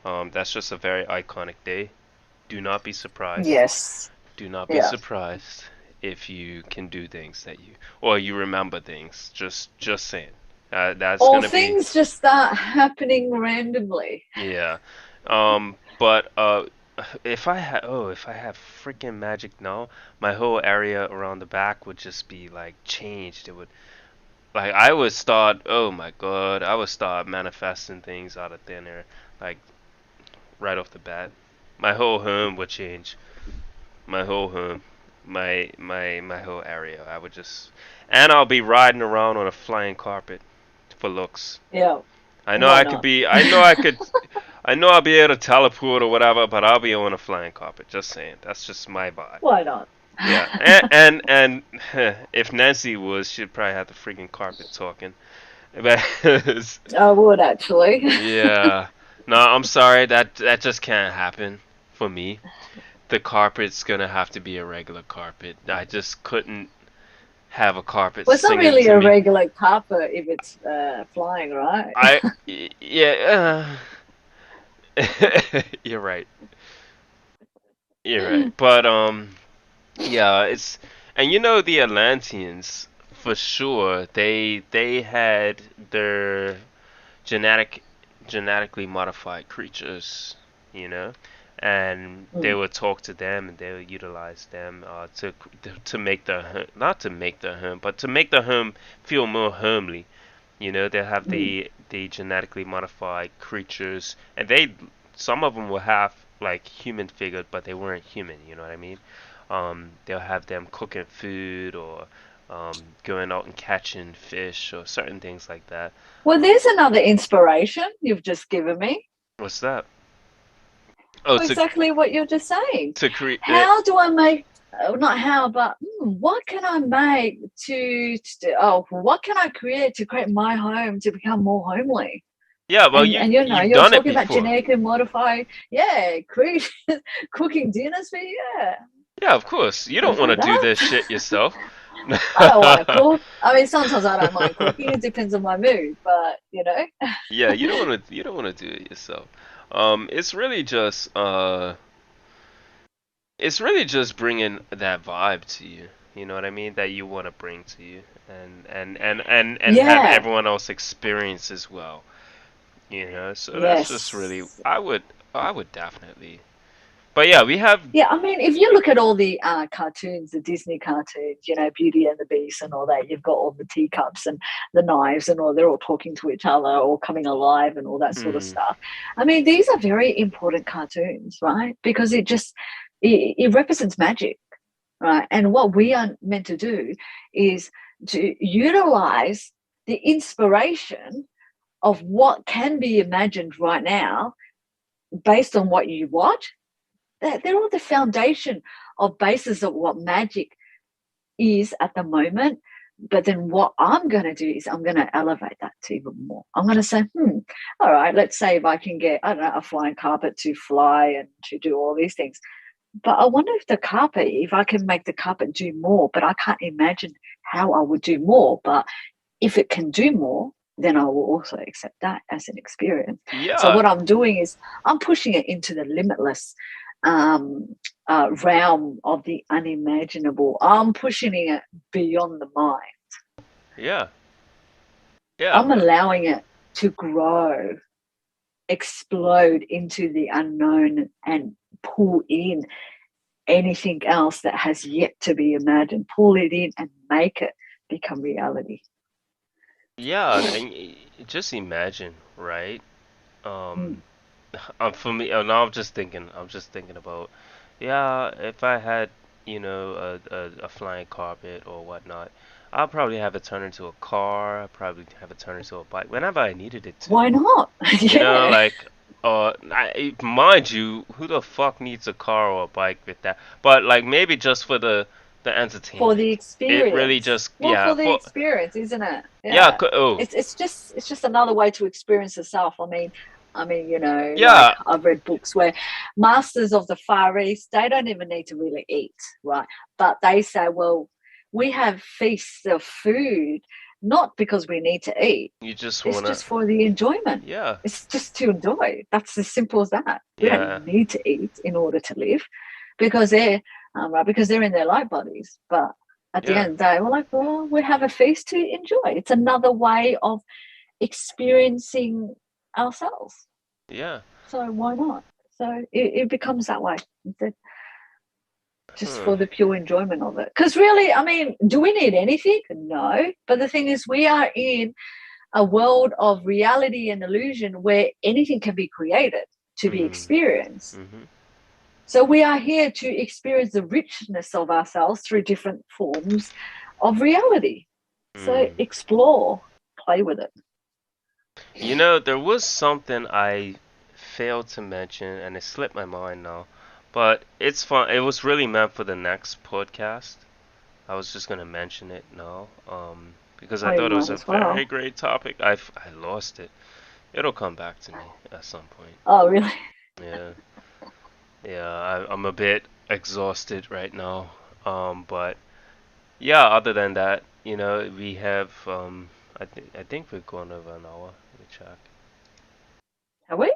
That's just a very iconic day. Do not be surprised. Yes. Do not be Yeah. surprised if you can do things that you or you remember things. Just saying. That's Or gonna be things just start happening randomly. yeah. But if I have freaking magic now, my whole area around the back would just be like changed. It would like I would start. Oh my god, I would start manifesting things out of thin air, like right off the bat. My whole home would change. My whole home, my whole area. I would just, and I'll be riding around on a flying carpet for looks. Yeah. I know Why I could not? be. I know I could. I know I'll be able to teleport or whatever, but I'll be on a flying carpet. Just saying. That's just my vibe. Why not? Yeah, and if Nancy was, she'd probably have the freaking carpet talking. But I would actually. yeah, no, I'm sorry. That just can't happen for me. The carpet's gonna have to be a regular carpet. I just couldn't have a carpet Well, it's not singing really to a me. regular carpet if it's flying, right? Yeah. You're right. You're right. But yeah, it's and you know the Atlanteans for sure. They had their genetic genetically modified creatures, you know, and they Mm, would talk to them and they would utilize them to make their not to make their home, but to make their home feel more homely. You know, they have mm, they genetically modify creatures, and they some of them will have like human figures, but they weren't human. You know what I mean? They'll have them cooking food or going out and catching fish or certain things like that. Well, there's another inspiration you've just given me. What's that? Oh, Exactly what you're just saying. to create it. How do I make, not how, but what can I make what can I create to create my home to become more homely? Yeah, well, And you've you're done it talking about before. genetically modified, yeah, cooking dinners for you, yeah. Yeah, of course. You I don't want know to do this that. shit yourself. I don't want to cook. I mean, sometimes I don't mind cooking. It depends on my mood, but Yeah, you don't want to do it yourself. It's really just it's really just bringing that vibe to you. You know what I mean? That you want to bring to you, and have yeah, everyone else experience as well. You know, so that's just really yes. I would definitely. But yeah, we have. Yeah, I mean, if you look at all the cartoons, the Disney cartoons, Beauty and the Beast and all that, you've got all the teacups and the knives and all, they're all talking to each other or coming alive and all that sort of Mm, stuff. I mean, these are very important cartoons, right? Because it represents magic, right? And what we are meant to do is to utilize the inspiration of what can be imagined right now based on what you watch. They're all the foundation of basis of what magic is at the moment. But then what I'm going to do is I'm going to elevate that to even more. I'm going to say, all right, let's say if I can get, I don't know, a flying carpet to fly and to do all these things. But I wonder if I can make the carpet do more, but I can't imagine how I would do more. But if it can do more, then I will also accept that as an experience. So yeah, what I'm doing is I'm pushing it into the limitless um, realm of the unimaginable. I'm pushing it beyond the mind. yeah, yeah. I'm allowing it to grow, explode into the unknown, and pull in anything else that has yet to be imagined. Pull it in and make it become reality. Yeah, and just imagine, right? Mm. Um, for me, now I'm just thinking about, yeah, if I had, a flying carpet or whatnot, I'll probably have it turn into a car. I'll probably have it turn into a bike whenever I needed it to. Why not? You know, Yeah. like, mind you, who the fuck needs a car or a bike with that? But like maybe just for the For entertainment. the It really experience. just Well, yeah for the for experience, isn't it? yeah. Yeah. Oh It's just another way to experience the self. I mean, like yeah. I've read books where masters of the Far East, they don't even need to really eat, right? But they say, well, we have feasts of food, not because we need to eat. You just It's wanna just for the enjoyment. yeah It's just to enjoy. That's as simple as that. We yeah don't need to eat in order to live because they're in their light bodies. But at the yeah end of the day, we're like, well, we have a feast to enjoy. It's another way of experiencing ourselves. yeah. So why not? So it becomes that way instead, just Huh. for the pure enjoyment of it. Because really, I mean, do we need anything? No. But the thing is, we are in a world of reality and illusion where anything can be created to be Mm. experienced. Mhm. So we are here to experience the richness of ourselves through different forms of reality. So Mm. explore, play with it. You know, there was something I failed to mention, and it slipped my mind now. But it's fun. It was really meant for the next podcast. I was just gonna mention it now, because I Oh, you thought it was might a as very well. great topic. I lost it. It'll come back to me at some point. Oh, really? Yeah, yeah. I'm a bit exhausted right now. But yeah. Other than that, we have I think we're going over an hour. Let me check. Have we?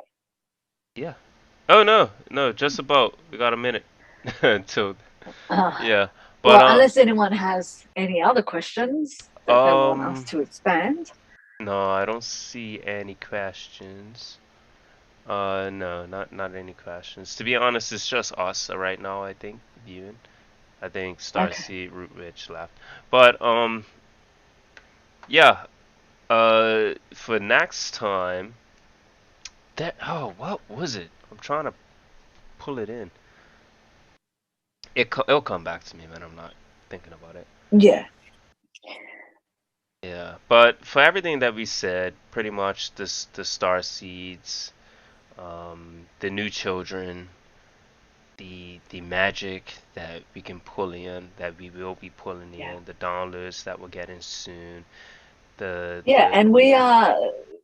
Yeah. Oh no, no, just about. We got a minute until Uh, yeah. But well, unless anyone has any other questions that they want us um to expand. no, I don't see any questions. No, not any questions. To be honest, it's just us right now, I think, viewing. I think Okay. Starseed, Root Ridge left. But yeah, For next time, what was it? I'm trying to pull it in. It'll come back to me, man. I'm not thinking about it. Yeah. Yeah, but for everything that we said, pretty much the star seeds, the new children, the magic that we can pull in, that we will be pulling Yeah. in, the downloads that we're getting soon, the Yeah, the and we are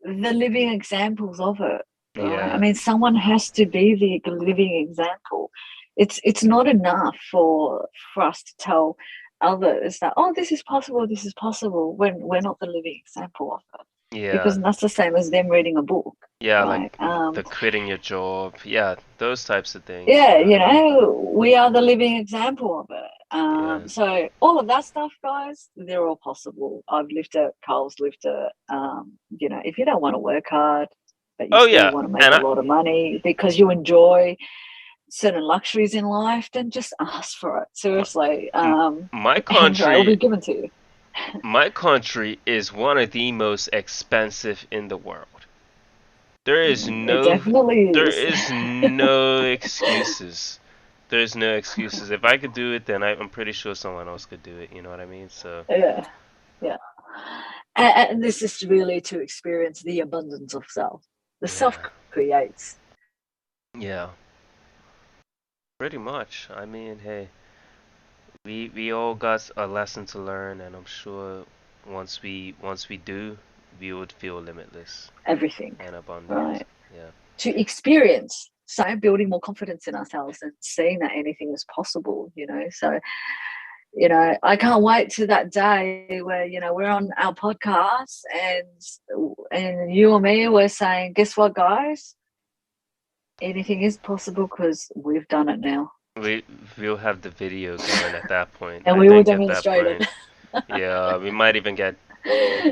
the living examples of it, right? I yeah mean, someone has to be the living example. It's not enough for us to tell others that, oh, this is possible, when we're not the living example of it. yeah Because that's the same as them reading a book, yeah right? like the quitting your job, yeah, those types of things. You Yeah, know what you I mean? know, we are the living example of it. Yeah. So all of that stuff, guys, they're all possible. I've lived it, Carl's lived it. You know, if you don't want to work hard, but you Oh still yeah, want to make and a lot of money because you enjoy certain luxuries in life, then just ask for it. my, Seriously. my And it will be country given to you. my country is one of the most expensive in the world. There is It no definitely there is. is no excuses. There's no excuses. If I could do it, then I'm pretty sure someone else could do it. You know what I mean? So Yeah, yeah. And this is really to experience the abundance of self. The self yeah, creates. yeah, pretty much. I mean, hey, we all got a lesson to learn, and I'm sure once we do, we would feel limitless Everything, and abundant. right? Yeah. To experience, so building more confidence in ourselves and seeing that anything is possible, you know. So, you know, I can't wait to that day where, you know, we're on our podcast and you or me were saying, guess what, guys? Anything is possible because we've done it now. We we'll have the video going at that point. And I we will think at that demonstrate it. point, yeah, we might even get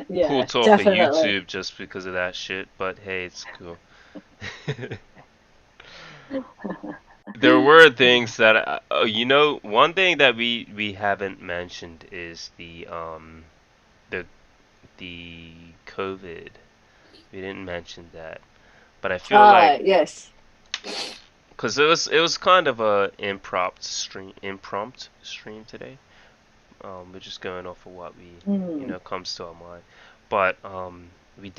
Yeah, pulled off of definitely. YouTube just because of that shit. But hey, it's cool. There were things that one thing that we haven't mentioned is the the COVID. We didn't mention that, but I feel like Yes. because it was kind of a impromptu stream today. We're just going off of what we Mm. comes to our mind, but I we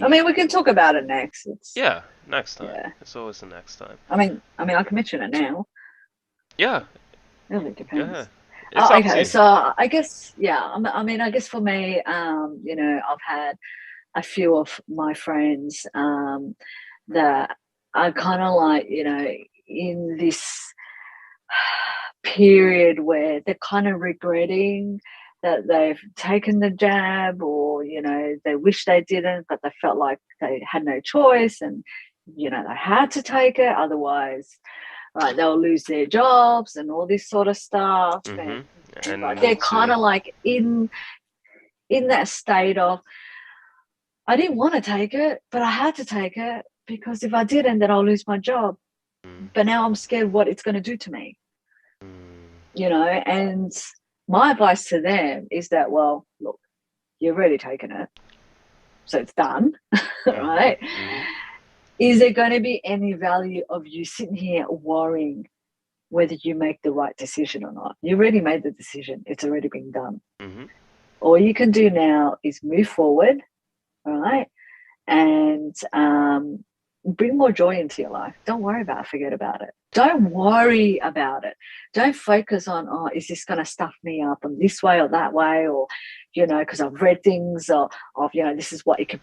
mean, we can talk about it next. It's yeah, next time. yeah. It's always the next time. I can mention it now. Yeah, It really go ahead. depends. It's Oh, up to okay. you. So I guess, yeah. I mean, I guess for me, you know, I've had a few of my friends that are kind of like, you know, in this period where they're kind of regretting that they've taken the jab, or, you know, they wish they didn't, but they felt like they had no choice, and, you know, they had to take it. Otherwise, right, they'll lose their jobs and all this sort of stuff. Mhm. And And they're need kind to. of like in that state of, I didn't want to take it, but I had to take it because if I didn't, then I'll lose my job. Mm, But now I'm scared what it's going to do to me, mm, you know. And my advice to them is that, well, look, you've already taken it, so it's done, mhm. right? Mhm. Is there going to be any value of you sitting here worrying whether you make the right decision or not? You already made the decision, it's already been done. Mhm. All you can do now is move forward, all right? And bring more joy into your life. Don't worry about it, forget about it. Don't worry about it. Don't focus on, oh, is this going to stuff me up in this way or that way? Or, you know, because I've read things of, you know, this is what it could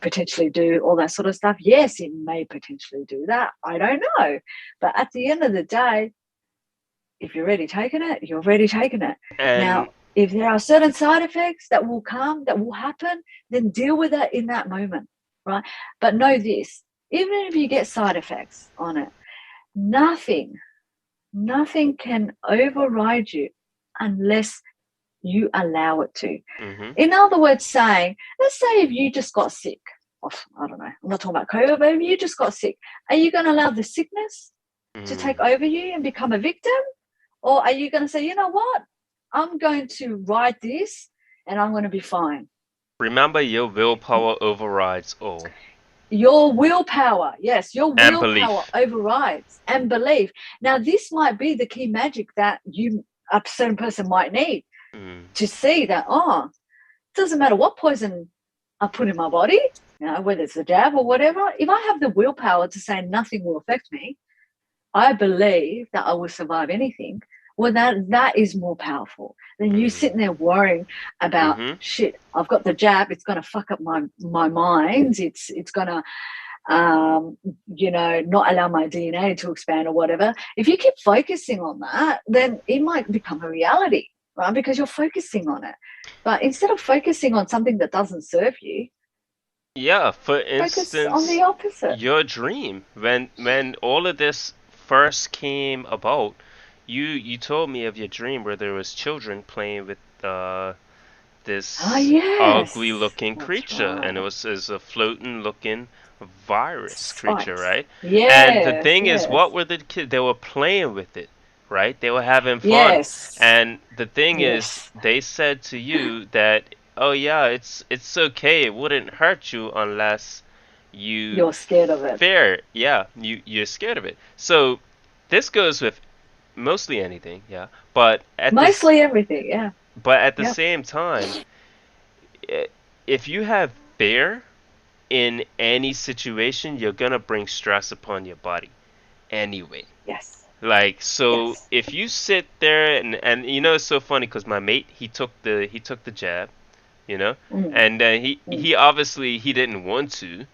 potentially do, all that sort of stuff. Yes, it may potentially do that. I don't know. But at the end of the day, if you're already taking it, you're already taking it. And Now, if there are certain side effects that will come, that will happen, then deal with it in that moment, right? But know this, even if you get side effects on it, nothing, nothing can override you unless you allow it to. mhm. In other words, saying, let's say if you just got sick, of, I don't know, I'm not talking about COVID, but if you just got sick, are you going to allow the sickness to Mm, take over you and become a victim? Or are you going to say, you know what? I'm going to ride this and I'm going to be fine. Remember, your willpower overrides all. Your willpower, yes, your And willpower belief. overrides and belief. Now, this might be the key magic that a certain person might need Mm. to see that, oh, it doesn't matter what poison I put in my body, whether it's a jab or whatever, if I have the willpower to say nothing will affect me, I believe that I will survive anything. Well, that is more powerful than you Mm. sitting there worrying about Mm-hmm. shit. I've got the jab. It's going to fuck up my mind. It's going to not allow my DNA to expand or whatever. If you keep focusing on that, then it might become a reality, right? Because you're focusing on it. But instead of focusing on something that doesn't serve you, Yeah, for focus on instance, the opposite. your dream when all of this first came about, you told me of your dream where there was children playing with Ah, this ugly yes, looking that's creature, and it right. was a floating looking virus creature, Spikes. right? And the Yes, thing is, what yes, were the kids? They were playing with it, right? They were having fun. yes, And the thing is, yes. they said to you that, oh yeah, it's okay. It wouldn't hurt you unless you You're scared of it. fear. Yeah, you're scared of it. So this goes with mostly anything, yeah. But at this, Mostly everything. Yeah. but at the Yep. same time, if you have fear in any situation, you're gonna bring stress upon your body anyway. Yes. Like, so Yes. if you sit there and it's so funny because my mate, he took the jab, you know, Mm, and mm, he obviously he didn't want to,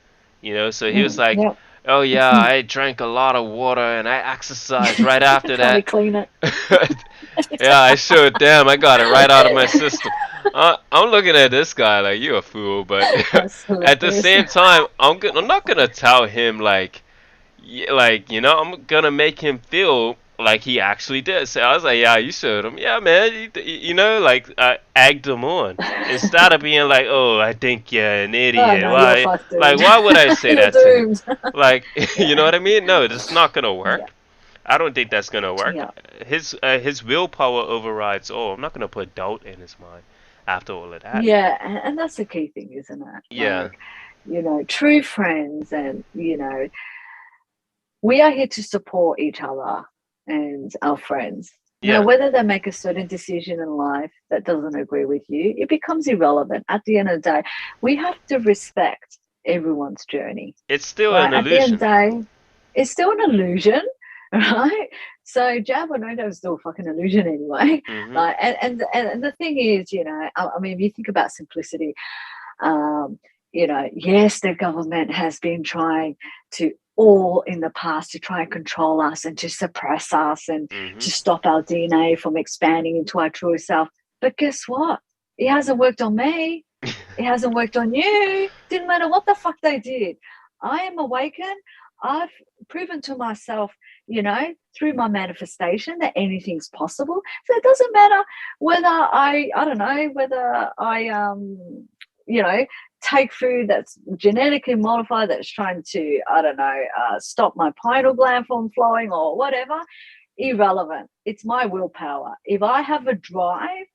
so he was like, yep. oh yeah, I drank a lot of water and I exercised right after Trying to that. clean it. Yeah, I showed. Damn, I got it right out of my system. I'm looking at this guy like you a fool, but That's at the hilarious. same time, I'm not gonna tell him like, like I'm gonna make him feel like he actually did. So I was like, yeah, you showed him. Yeah, man, like I egged him on instead of being like, oh, I think you're an Oh idiot. no, you're Why, fucked, like, dude. why would I say You're that to him? doomed. Like, you know Yeah. what I mean? No, it's not gonna Yeah. work. I don't think that's gonna work. Yeah. His willpower overrides all. I'm not gonna put doubt in his mind after all of that. Yeah. And that's the key thing, isn't it? Yeah, Like, true friends and, we are here to support each other and our friends. Now, yeah. whether they make a certain decision in life that doesn't agree with you, it becomes irrelevant. At the end of the day, we have to respect everyone's journey, It's still right? an At the end of illusion. the day, it's still an illusion, right? So jab or no jab is still a fucking illusion anyway. Mhm. Like, and the thing is, I mean, if you think about simplicity, um, yes, the government has been trying to all in the past to try and control us and to suppress us and to Mhm. stop our DNA from expanding into our true self. But guess what? It hasn't worked on me. It hasn't worked on you. Didn't matter what the fuck they did. I am awakened. I've proven to myself, through my manifestation that anything's possible. So it doesn't matter whether I don't know, whether I you know, take food that's genetically modified that's trying to, I don't know, stop my pineal gland from flowing or whatever. Irrelevant. It's my willpower. If I have a drive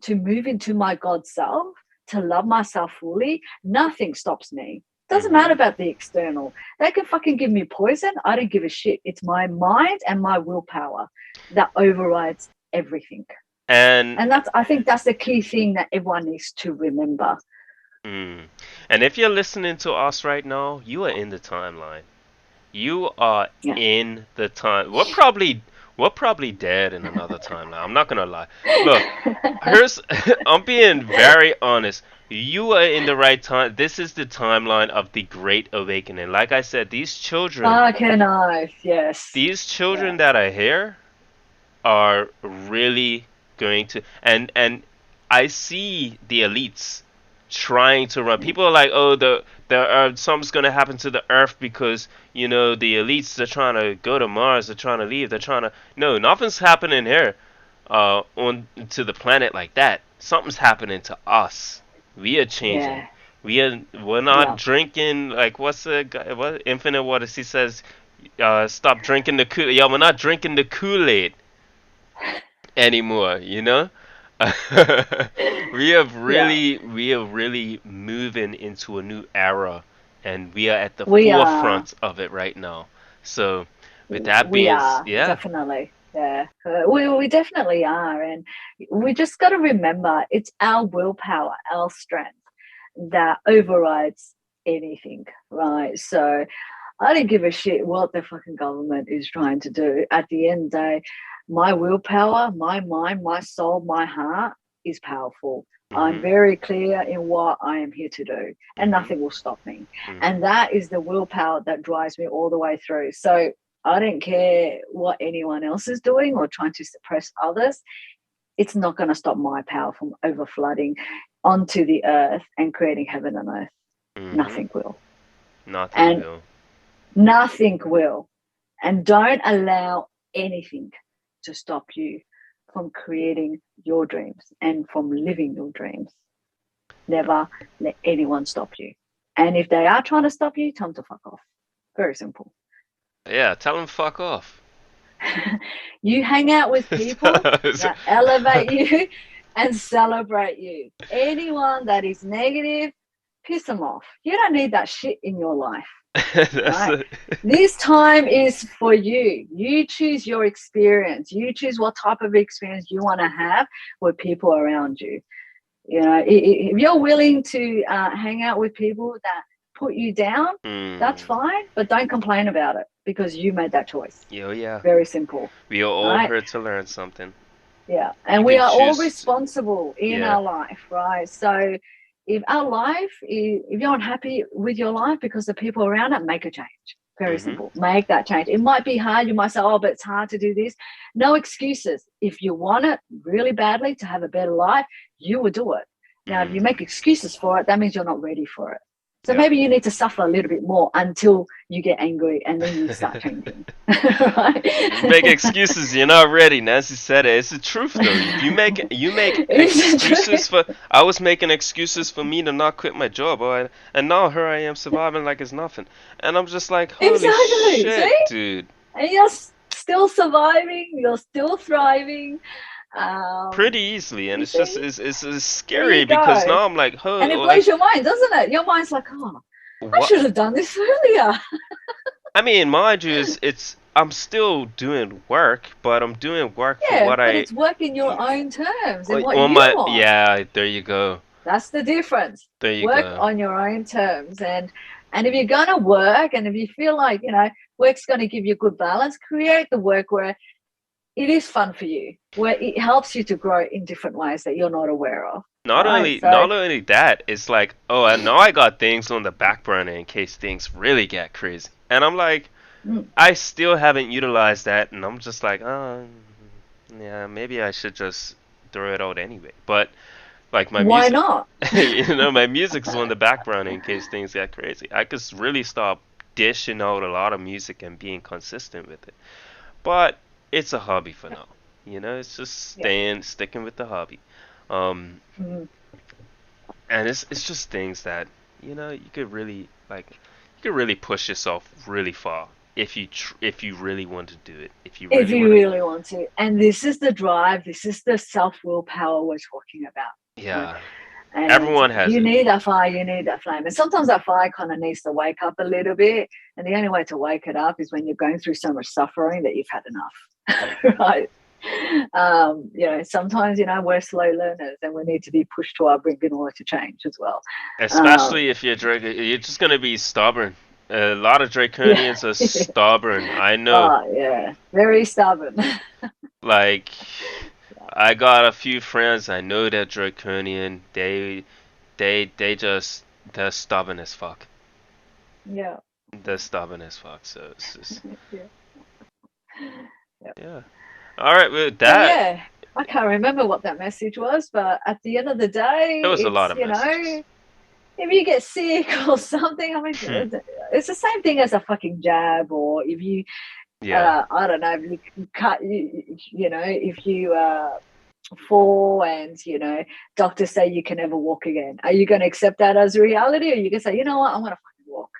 to move into my God self, to love myself fully, nothing stops me. Doesn't matter Mhm. about the external. They can fucking give me poison. I don't give a shit. It's my mind and my willpower that overrides everything. And And I think that's the key thing that everyone needs to remember. mm, and if you're listening to us right now, you are in the timeline. You are Yeah. in the time. We're probably dead in another timeline. I'm not gonna lie. Look, here's I'm being very honest. You are in the right time. This is the timeline of the Great Awakening. Like I said, Fucking nice. Yes. these Yeah. children that are here are really going to and I see the elites trying to run. Yeah. People are like, oh, something's gonna happen to the Earth because the elites are trying to go to Mars. They're trying to leave. They're trying to. No, nothing's happening here. On to the planet like that. Something's happening to us. We are changing. Yeah. We're not Yeah. drinking like what's the guy, what Infinite Waters he says. Stop drinking the Kool. Yeah, we're not drinking the Kool-Aid anymore. Yeah, we are really moving into a new era, and we are at the we are. forefront of it right now. So, with that We being, are yeah. definitely, yeah. We definitely are, and we just got to remember it's our willpower, our strength that overrides anything, right? So I don't give a shit what the fucking government is trying to do. At the end of the day, my willpower, my mind, my soul, my heart is powerful. I'm Mhm. very clear in what I am here to do, and Mhm. nothing will stop me. Mhm. And that is the willpower that drives me all the way through. So I don't care what anyone else is doing or trying to suppress others. It's not going to stop my power from overflooding onto the earth and creating heaven and earth. Mhm. Nothing will. Nothing And will. nothing will. And don't allow anything to stop you from creating your dreams and from living your dreams. Never let anyone stop you. And if they are trying to stop you, tell them to fuck off. Very simple. Yeah, tell him fuck off. You hang out with people that elevate you and celebrate you. Anyone that is negative, piss them off. You don't need that shit in your life, That's right? a, This time is for you. You choose your experience. You choose what type of experience you want to have with people around you. You know, if you're willing to hang out with people that put you down, that's mm. fine, but don't complain about it because you made that choice. Yo, yeah. Very simple, We are all right? here to learn something. Yeah. You And we can are all choose. responsible in Yeah. our life, right? So if you're unhappy with your life because the people around it, make a change. Very Mhm. simple. Make that change. It might be hard. You might say, oh, but it's hard to do this. No excuses. If you want it really badly to have a better life, you will do it. Now, if you Mhm. make excuses for it, that means you're not ready for it. So Yeah. maybe you need to suffer a little bit more until you get angry and then you start changing. Right? You make excuses, you're not ready. Nancy said it. It's the truth though. You make It's true. excuses for. I was making excuses for me to not quit my job, and now here I am surviving like it's nothing. And I'm just like, holy Exactly. shit, See? dude. And you're still surviving, you're still thriving. Pretty easily, and You it's just see, it's there scary you because go. now I'm like, And it oh, blows like your mind, doesn't it? Your mind's like, oh, I what? should have done this earlier. I mean, mind you, it's I'm still doing work, but I'm doing work for Yeah, what but I it's work in your own terms and what on you my want. yeah. There you go. That's the difference. There you Work go. on your own terms. And if you're gonna work and if you feel like, work's gonna give you good balance, create the work where it is fun for you, where it helps you to grow in different ways that you're not aware of. Right. So Not only that, it's like, oh, I know I got things on the back burner in case things really get crazy. And I'm like, mm, I still haven't utilized that, and I'm just like, oh, yeah, maybe I should just throw it out anyway. But like my why music, not? my music's on the back burner in case things get crazy. I could really start dishing out a lot of music and being consistent with it. But it's a hobby for now. It's just Yeah. sticking with the hobby. Um, Mm. and it's just things that you could really push yourself really far if you really want to do it, if you If really you want to. really want to. And this is the drive, this is the self willpower we're talking about. Right. Yeah, And everyone has you it. need that fire, you need that flame. And sometimes that fire kind of needs to wake up a little bit. And the only way to wake it up is when you're going through so much suffering that you've had enough. Right. Sometimes, we're slow learners and we need to be pushed to our brink in order to change as well. Um, Especially if you're you're just gonna be stubborn. A lot of yeah. Draconians are stubborn, I know. Oh, yeah. Very stubborn. Like, I got a few friends I know that Draconian. They just they're stubborn as fuck. Yeah. They're stubborn as fuck. So it's just Yeah. Yeah. yeah. All right, with So that, yeah, I can't remember what that message was, but at the end of the there day, was a lot it's of messages. if you get sick or something, I mean, Hmm. it's the same thing as a fucking jab, or if you, Yeah. I don't know, if you cut, if you fall and doctors say you can never walk again, are you going to accept that as reality, or you can say, you know what, I'm going to fucking walk.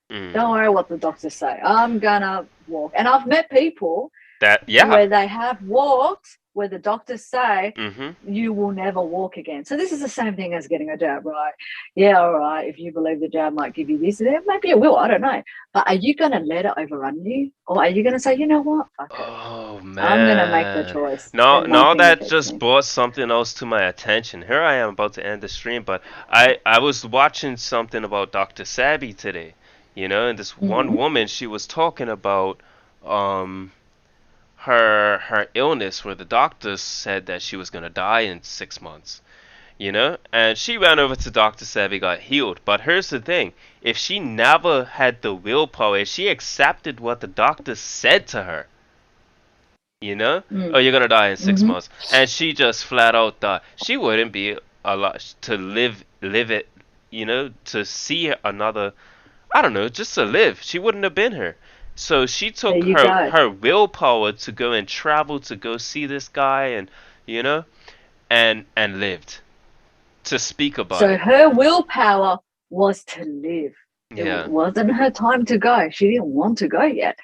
Don't Mm. worry what the doctors say. I'm gonna walk, and I've met people That yeah. where they have walked where the doctors say Mhm. you will never walk again. So this is the same thing as getting a jab, right? Yeah, all right. If you believe the jab might give you this, then maybe it will. I don't know. But are you going to let it overrun you, or are you going to say, you know what, fuck it, Oh I'm going to make the man. choice, Now and now nothing that affects just me. brought something else to my attention. Here I am about to end the stream, but I was watching something about Dr. Sabby today. And this one Mm-hmm. woman, she was talking about um her illness where the doctors said that she was going to die in 6 months. And she ran over to Dr. Savvy, got healed. But here's the thing: if she never had the willpower, if she accepted what the doctor said to her, oh, Mm. you're gonna die in six Mm-hmm. months, and she just flat out died, she wouldn't be alive to live it, to see another. I don't know, just to live. She wouldn't have been here. So she There took you her go. her willpower to go and travel to go see this guy, and you know, and lived to speak about So it. her willpower was to live. It Yeah. wasn't her time to go. She didn't want to go yet.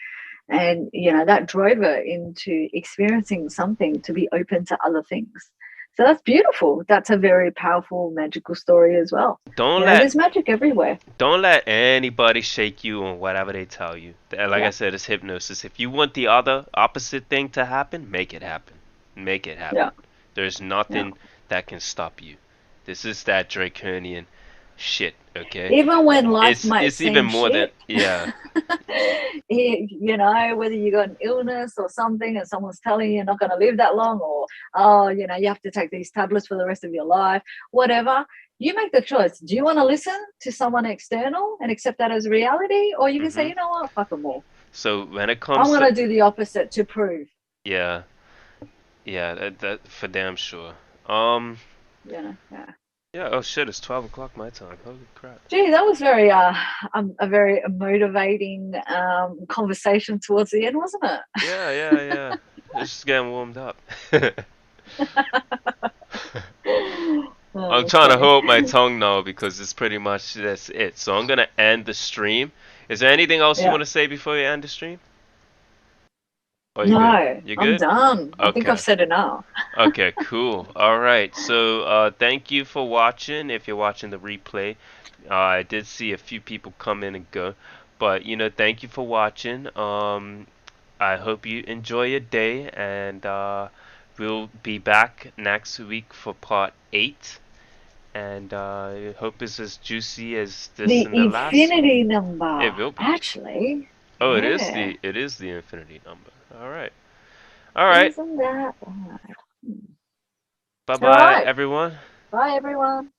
And, that drove her into experiencing something to be open to other things. So that's beautiful. That's a very powerful, magical story as well. Don't let There's magic everywhere. don't let anybody shake you on whatever they tell you. Like I Yeah. said, it's hypnosis. If you want the other opposite thing to happen, make it happen. Make it Yeah. happen. There's Yeah. nothing that can stop you. This is that Draconian shit, okay? Even when life might It's even seem more than, shit, yeah. whether you got an illness or something and someone's telling you you're not going to live that long, or, oh, you have to take these tablets for the rest of your life, whatever, you make the choice. Do you want to listen to someone external and accept that as reality? Or you can say, Mhm. you know what, fuck them all. So when it I'm comes going to, to do the opposite to prove, yeah, yeah, that for damn sure. Um, yeah. yeah. Oh shit, it's 12 o'clock my time. Holy crap. Gee, that was a very motivating conversation towards the end, wasn't it? Yeah, yeah, yeah. It's just getting warmed up. Oh, I'm that's trying to funny. hold my tongue now because it's pretty much that's it. So I'm gonna end the stream. Is there anything else you Yeah. want to say before you end the stream? Oh, you good? No, You I'm good? done. I think I've Okay. said enough. Okay, cool. All right. So, thank you for watching. If you're watching the replay, I did see a few people come in and go, but thank you for watching. I hope you enjoy your day, and we'll be back next week for part 8. And I hope it's as juicy as this The and the last one. infinity It number, will be. actually. Oh, it is Yeah. the infinity number. All right. All right. Isn't that right? Bye All bye right. everyone. Bye, everyone.